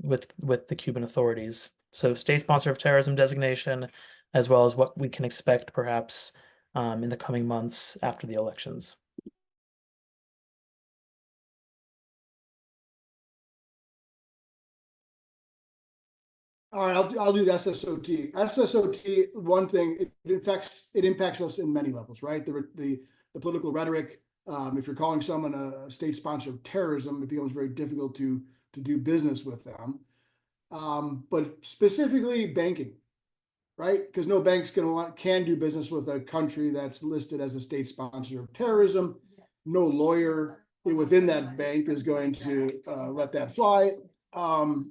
with the Cuban authorities? So state sponsor of terrorism designation, as well as what we can expect perhaps in the coming months after the elections. All right, I'll do the SSOT. SSOT, one thing, it impacts us in many levels, right? The political rhetoric. If you're calling someone a state sponsor of terrorism, it becomes very difficult to do business with them. But specifically banking, right? Because no bank's can do business with a country that's listed as a state sponsor of terrorism. No lawyer within that bank is going to let that fly. So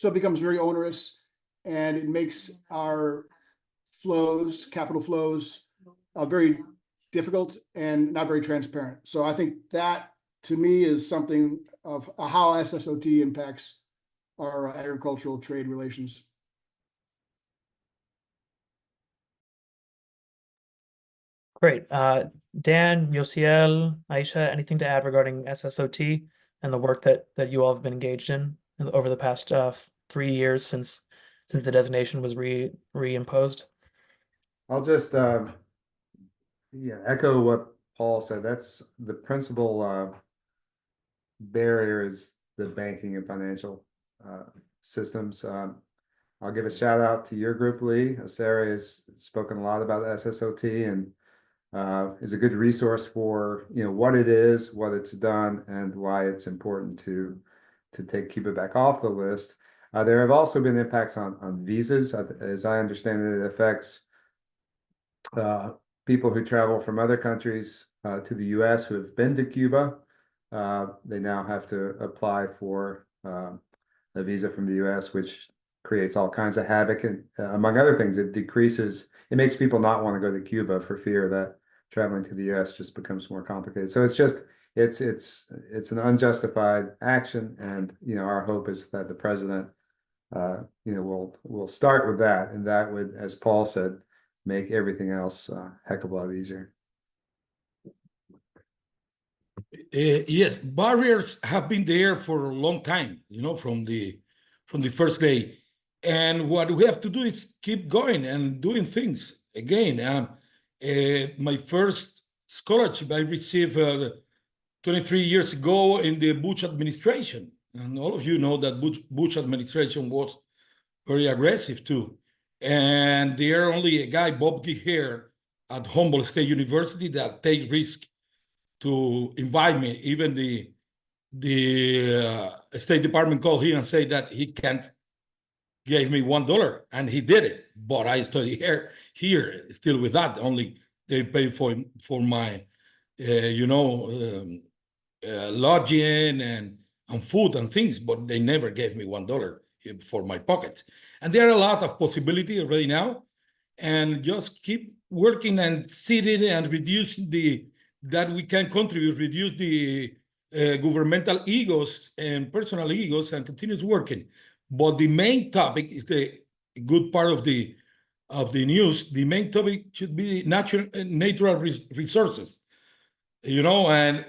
it becomes very onerous, and it makes our flows, capital flows, very difficult and not very transparent. So I think that, to me, is something of how SSOT impacts our agricultural trade relations. Great. Dan, Yosiel, Aisha, anything to add regarding SSOT and the work that you all have been engaged in over the past 3 years since the designation was reimposed? I'll just echo what Paul said. That's the principal barrier is the banking and financial systems. I'll give a shout out to your group, Lee. Sarah has spoken a lot about SSOT and is a good resource for what it is, what it's done, and why it's important to take Cuba back off the list. There have also been impacts on visas. As I understand it, it affects people who travel from other countries to the U.S. who have been to Cuba. They now have to apply for a visa from the U.S., which creates all kinds of havoc. And among other things, it makes people not want to go to Cuba for fear that traveling to the U.S. just becomes more complicated. So it's an unjustified action, and our hope is that the president will start with that, and that would, as Paul said, make everything else a heck of a lot easier. Yes, barriers have been there for a long time, from the first day. And what we have to do is keep going and doing things. Again, my first scholarship I received 23 years ago in the Bush administration. And all of you know that Bush administration was very aggressive too. And there only a guy, Bob Geher, at Humboldt State University, that take risk to invite me. Even the State Department called him and said that he can't give me $1, and he did it. But I study here still with that. Only they pay for my lodging and food and things, but they never gave me $1 for my pocket. And there are a lot of possibility already now, and just keep working and sitting and reducing that we can contribute, reduce the governmental egos and personal egos, and continues working. But the main topic is the good part of the news. The main topic should be natural resources, and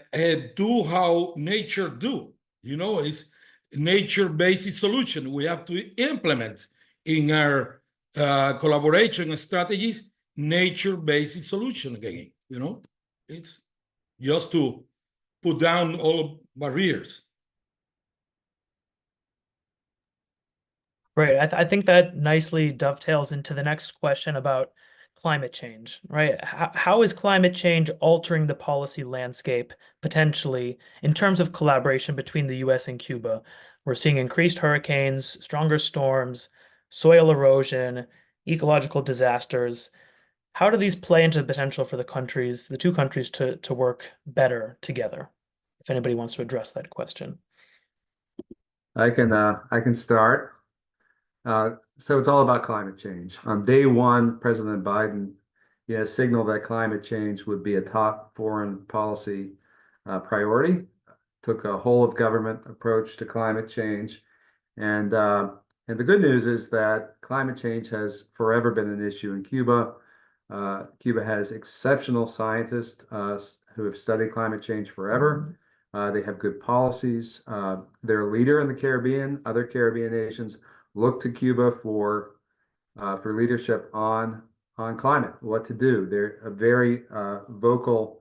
do how nature do. It's nature-based solution we have to implement in our collaboration strategies. Nature-based solution again. It's just to put down all barriers. Right. I think that nicely dovetails into the next question about climate change, right? How is climate change altering the policy landscape potentially in terms of collaboration between the US and Cuba? We're seeing increased hurricanes, stronger storms, soil erosion, ecological disasters. How do these play into the potential for the two countries to work better together? If anybody wants to address that question. I can start. So it's all about climate change. On day one, President Biden, signaled that climate change would be a top foreign policy priority. Took a whole of government approach to climate change, and the good news is that climate change has forever been an issue in Cuba. Cuba has exceptional scientists who have studied climate change forever. They have good policies. They're a leader in the Caribbean. Other Caribbean nations look to Cuba for leadership on climate, what to do. They're a very vocal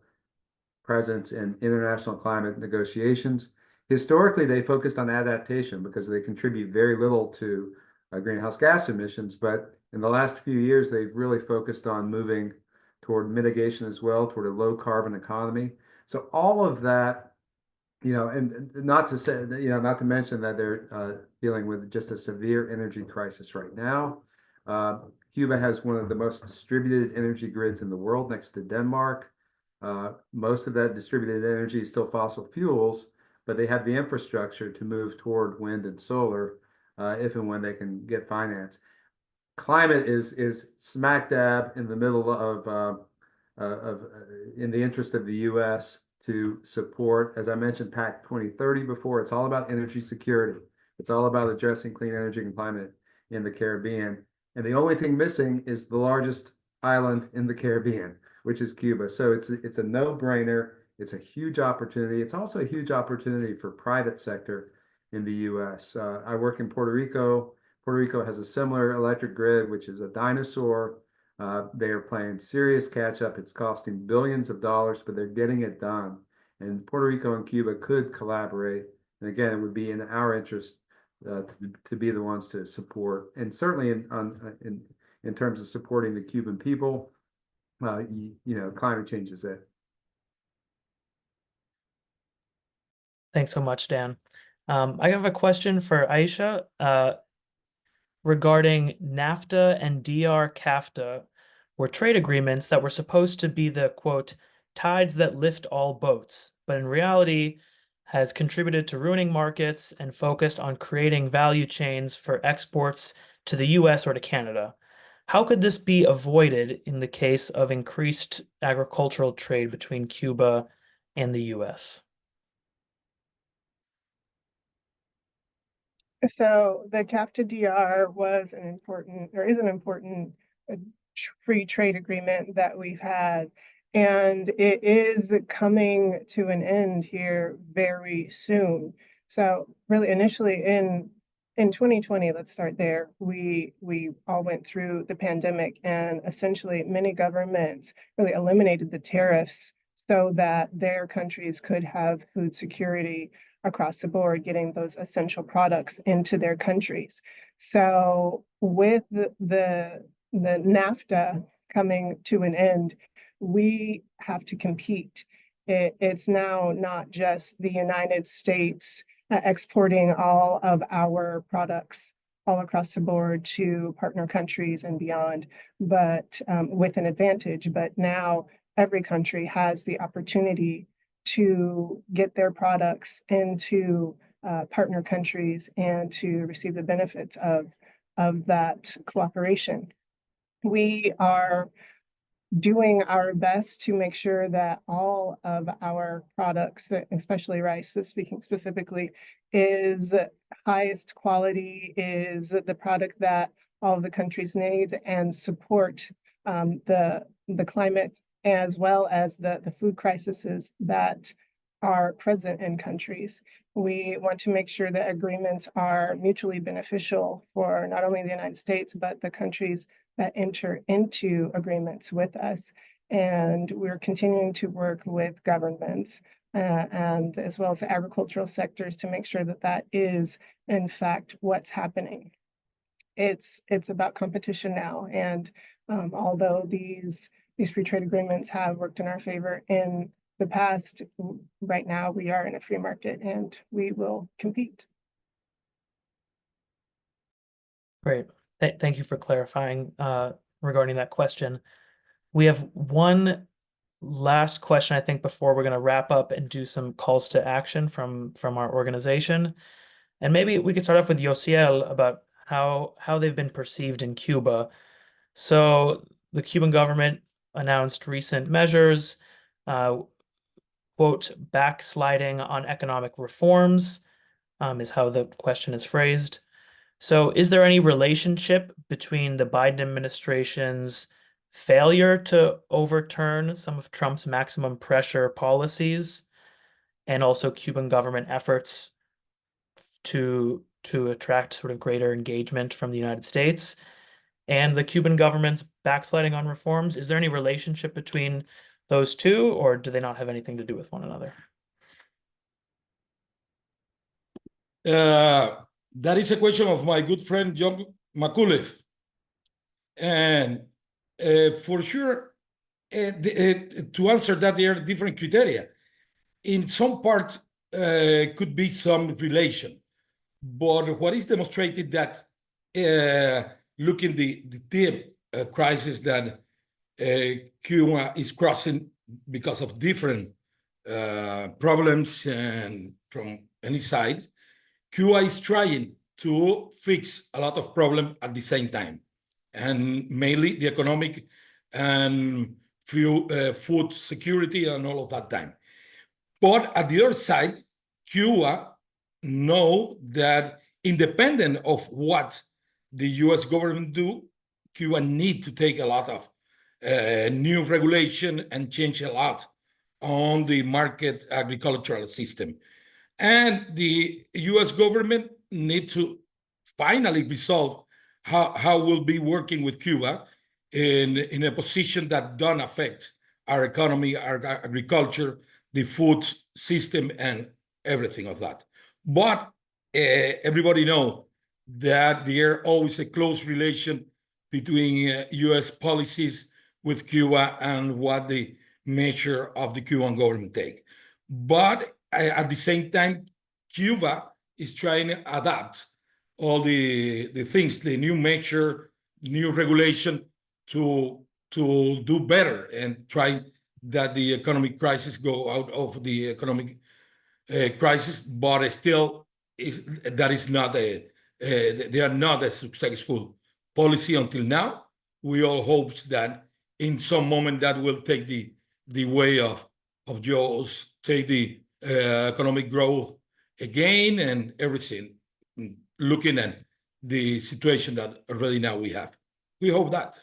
presence in international climate negotiations. Historically, they focused on adaptation because they contribute very little to greenhouse gas emissions. But in the last few years, they've really focused on moving toward mitigation as well, toward a low carbon economy. So all of that, and not to say, not to mention that they're dealing with just a severe energy crisis right now. Cuba has one of the most distributed energy grids in the world, next to Denmark. Most of that distributed energy is still fossil fuels, but they have the infrastructure to move toward wind and solar if and when they can get finance. Climate is smack dab in the middle of in the interest of the U.S. to support, as I mentioned, PAC 2030 before. It's all about energy security. It's all about addressing clean energy and climate in the Caribbean. And the only thing missing is the largest island in the Caribbean, which is Cuba. So it's a no-brainer. It's a huge opportunity. It's also a huge opportunity for private sector in the U.S. I work in Puerto Rico. Puerto Rico has a similar electric grid, which is a dinosaur. They are playing serious catch up. It's costing billions of dollars, but they're getting it done. And Puerto Rico and Cuba could collaborate. And again, it would be in our interest to be the ones to support, and certainly in terms of supporting the Cuban people. Climate change is it. Thanks so much, Dan. I have a question for Aisha regarding NAFTA and DR-CAFTA were trade agreements that were supposed to be the, quote, tides that lift all boats, but in reality has contributed to ruining markets and focused on creating value chains for exports to the US or to Canada. How could this be avoided in the case of increased agricultural trade between Cuba and the US? So the CAFTA-DR was an important, or is an important free trade agreement that we've had. And it is coming to an end here very soon. So really initially in 2020, let's start there, we all went through the pandemic, and essentially many governments really eliminated the tariffs so that their countries could have food security across the board, getting those essential products into their countries. So with the NAFTA coming to an end, we have to compete. It's now not just the United States exporting all of our products all across the board to partner countries and beyond, but with an advantage. But now every country has the opportunity to get their products into partner countries and to receive the benefits of that cooperation. We are doing our best to make sure that all of our products, especially rice, speaking specifically, is highest quality, is the product that all of the countries need and support the climate, as well as the food crises that are present in countries. We want to make sure that agreements are mutually beneficial for not only the United States, but the countries that enter into agreements with us. And we're continuing to work with governments and as well as the agricultural sectors to make sure that that is, in fact, what's happening. It's about competition now, and Although these free trade agreements have worked in our favor in the past, right now we are in a free market and we will compete. Great. Thank you for clarifying regarding that question. We have one last question, I think, before we're going to wrap up and do some calls to action from our organization. And maybe we could start off with Yosiel about how they've been perceived in Cuba. So the Cuban government announced recent measures, quote, backsliding on economic reforms, is how the question is phrased. So is there any relationship between the Biden administration's failure to overturn some of Trump's maximum pressure policies and also Cuban government efforts to attract sort of greater engagement from the United States and the Cuban government's backsliding on reforms? Is there any relationship between those two, or do they not have anything to do with one another? That is a question of my good friend John McCullough, and for sure, to answer that, there are different criteria. In some part, could be some relation, but what is demonstrated that looking the deep crisis that Cuba is crossing because of different problems and from any side, Cuba is trying to fix a lot of problems at the same time, and mainly the economic and food security and all of that time. But at the other side, Cuba know that independent of what the U.S. government do, Cuba need to take a lot of new regulation and change a lot on the market agricultural system. And the U.S. government need to finally resolve how we'll be working with Cuba in a position that don't affect our economy, our agriculture, the food system, and everything of that. But everybody know that there always a close relation between U.S. policies with Cuba and what the measure of the Cuban government take. But at the same time, Cuba is trying to adapt all the things, the new measure, new regulation to do better and try that the economic crisis go out of the economic crisis, but still that is not they are not a successful policy until now. We all hope that in some moment that will take the way of Jaws, take the economic growth again and everything, looking at the situation that already now we have. We hope that.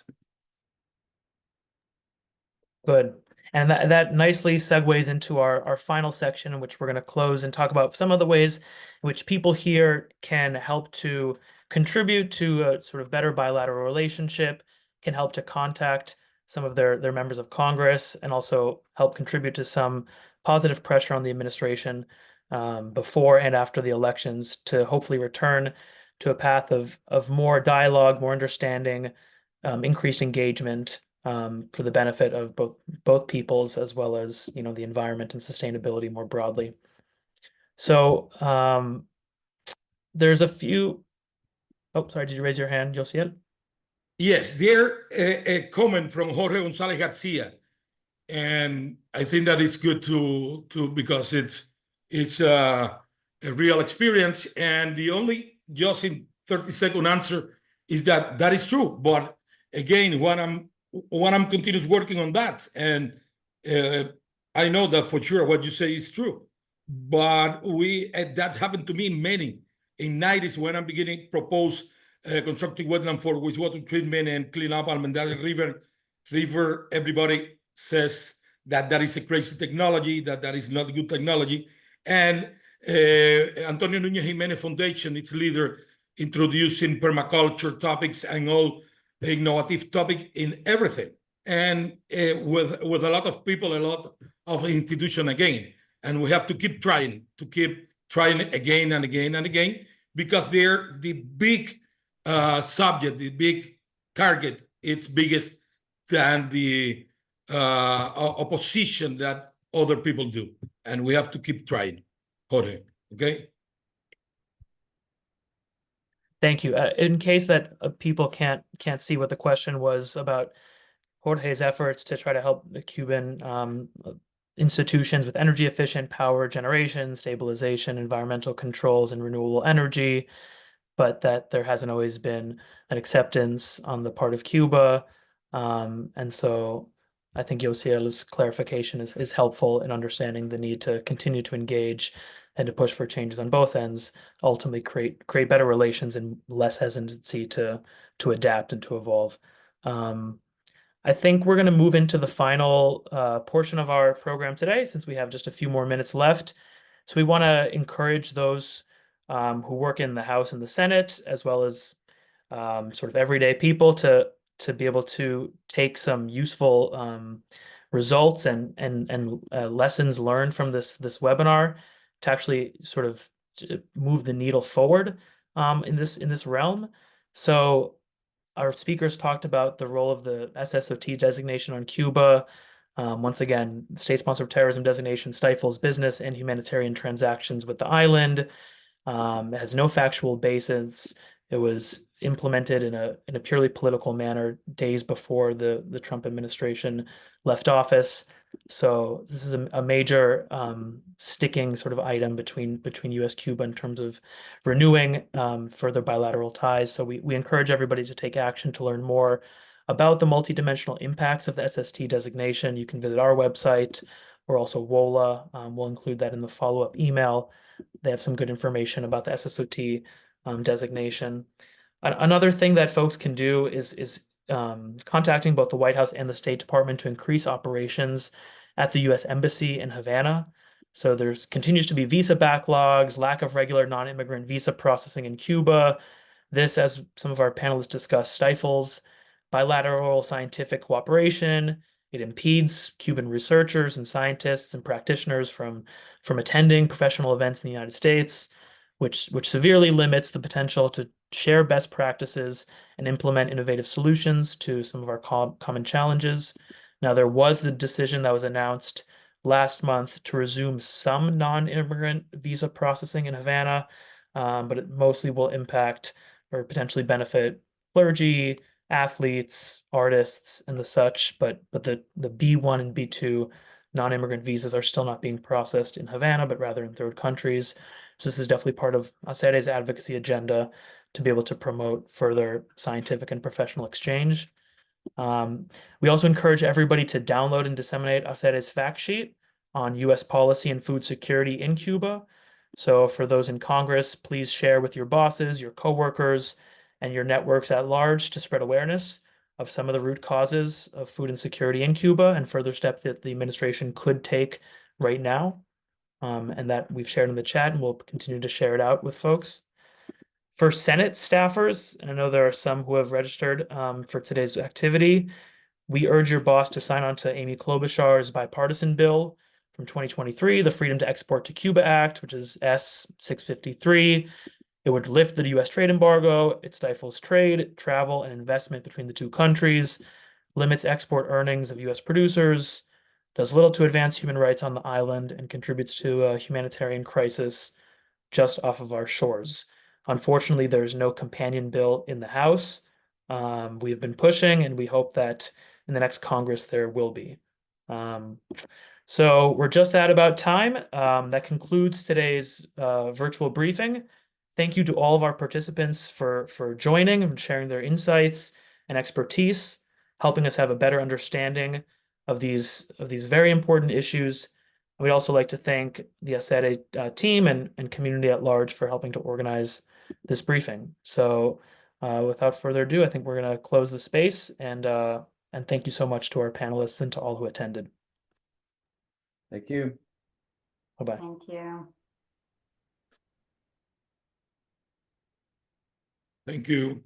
Good. And that nicely segues into our final section, in which we're going to close and talk about some of the ways in which people here can help to contribute to a sort of better bilateral relationship, can help to contact some of their members of Congress, and also help contribute to some positive pressure on the administration before and after the elections to hopefully return to a path of more dialogue, more understanding, increased engagement, for the benefit of both peoples, as well as, you know, the environment and sustainability more broadly. So there's a few. Oh, sorry, did you raise your hand, Josiel? Yes, there a comment from Jorge Gonzalez Garcia, and I think that is good to because it's a real experience. And the only just in 30-second answer is that is true. But again, when I'm continuous working on that, and I know that for sure what you say is true. But that happened to me many in 90s when I'm beginning to propose constructing wetland for wastewater treatment and clean up Almendales River. Everybody says that is a crazy technology, that is not a good technology. And Antonio Núñez Jiménez Foundation, its leader, introducing permaculture topics and all the innovative topic in everything. And with a lot of people, a lot of institution again. And we have to keep trying again and again and again, because they're the big subject, the big target it's biggest than the opposition that other people do. And we have to keep trying, Jorge, okay? Thank you. In case that people can't see what the question was about Jorge's efforts to try to help the Cuban institutions with energy efficient power generation, stabilization, environmental controls, and renewable energy, but that there hasn't always been an acceptance on the part of Cuba. And so I think Yosiel's clarification is helpful in understanding the need to continue to engage and to push for changes on both ends, ultimately create better relations and less hesitancy to adapt and to evolve. I think we're going to move into the final portion of our program today, since we have just a few more minutes left. So we want to encourage those who work in the House and the Senate, as well as sort of everyday people, to be able to take some useful results and lessons learned from this webinar to actually sort of move the needle forward in this realm. So our speakers talked about the role of the SSOT designation on Cuba. Once again, state-sponsored terrorism designation stifles business and humanitarian transactions with the island. It has no factual basis. It was implemented in a purely political manner days before the Trump administration left office. So this is a major sticking sort of item between U.S. Cuba in terms of renewing further bilateral ties. So we encourage everybody to take action to learn more about the multidimensional impacts of the SST designation. You can visit our website, or also WOLA. We'll include that in the follow-up email. They have some good information about the SSOT designation. Another thing that folks can do is contacting both the White House and the State Department to increase operations at the U.S. Embassy in Havana. So there's continues to be visa backlogs, lack of regular non-immigrant visa processing in Cuba. This, as some of our panelists discussed, stifles bilateral scientific cooperation. It impedes Cuban researchers and scientists and practitioners from attending professional events in the United States, which severely limits the potential to share best practices and implement innovative solutions to some of our common challenges. Now, there was the decision that was announced last month to resume some non-immigrant visa processing in Havana, but it mostly will impact or potentially benefit clergy, athletes, artists, and the such. But the B1 and B2 non-immigrant visas are still not being processed in Havana, but rather in third countries. So this is definitely part of ACERE's advocacy agenda to be able to promote further scientific and professional exchange. We also encourage everybody to download and disseminate ACERE's fact sheet on U.S. policy and food security in Cuba. So for those in Congress, please share with your bosses, your coworkers, and your networks at large to spread awareness of some of the root causes of food insecurity in Cuba and further steps that the administration could take right now. And that we've shared in the chat, and we'll continue to share it out with folks. For Senate staffers, and I know there are some who have registered for today's activity, we urge your boss to sign on to Amy Klobuchar's bipartisan bill from 2023, the Freedom to Export to Cuba Act, which is S-653. It would lift the U.S. trade embargo. It stifles trade, travel, and investment between the two countries, limits export earnings of U.S. producers, does little to advance human rights on the island, and contributes to a humanitarian crisis just off of our shores. Unfortunately, there's no companion bill in the House. We've been pushing, and we hope that in the next Congress there will be. So we're just at about time. That concludes today's virtual briefing. Thank you to all of our participants for joining and sharing their insights and expertise, helping us have a better understanding of these very important issues. We'd also like to thank the ACERE team and community at large for helping to organize this briefing. So without further ado, I think we're going to close the space, and thank you so much to our panelists and to all who attended. Thank you. Thank you. Thank you.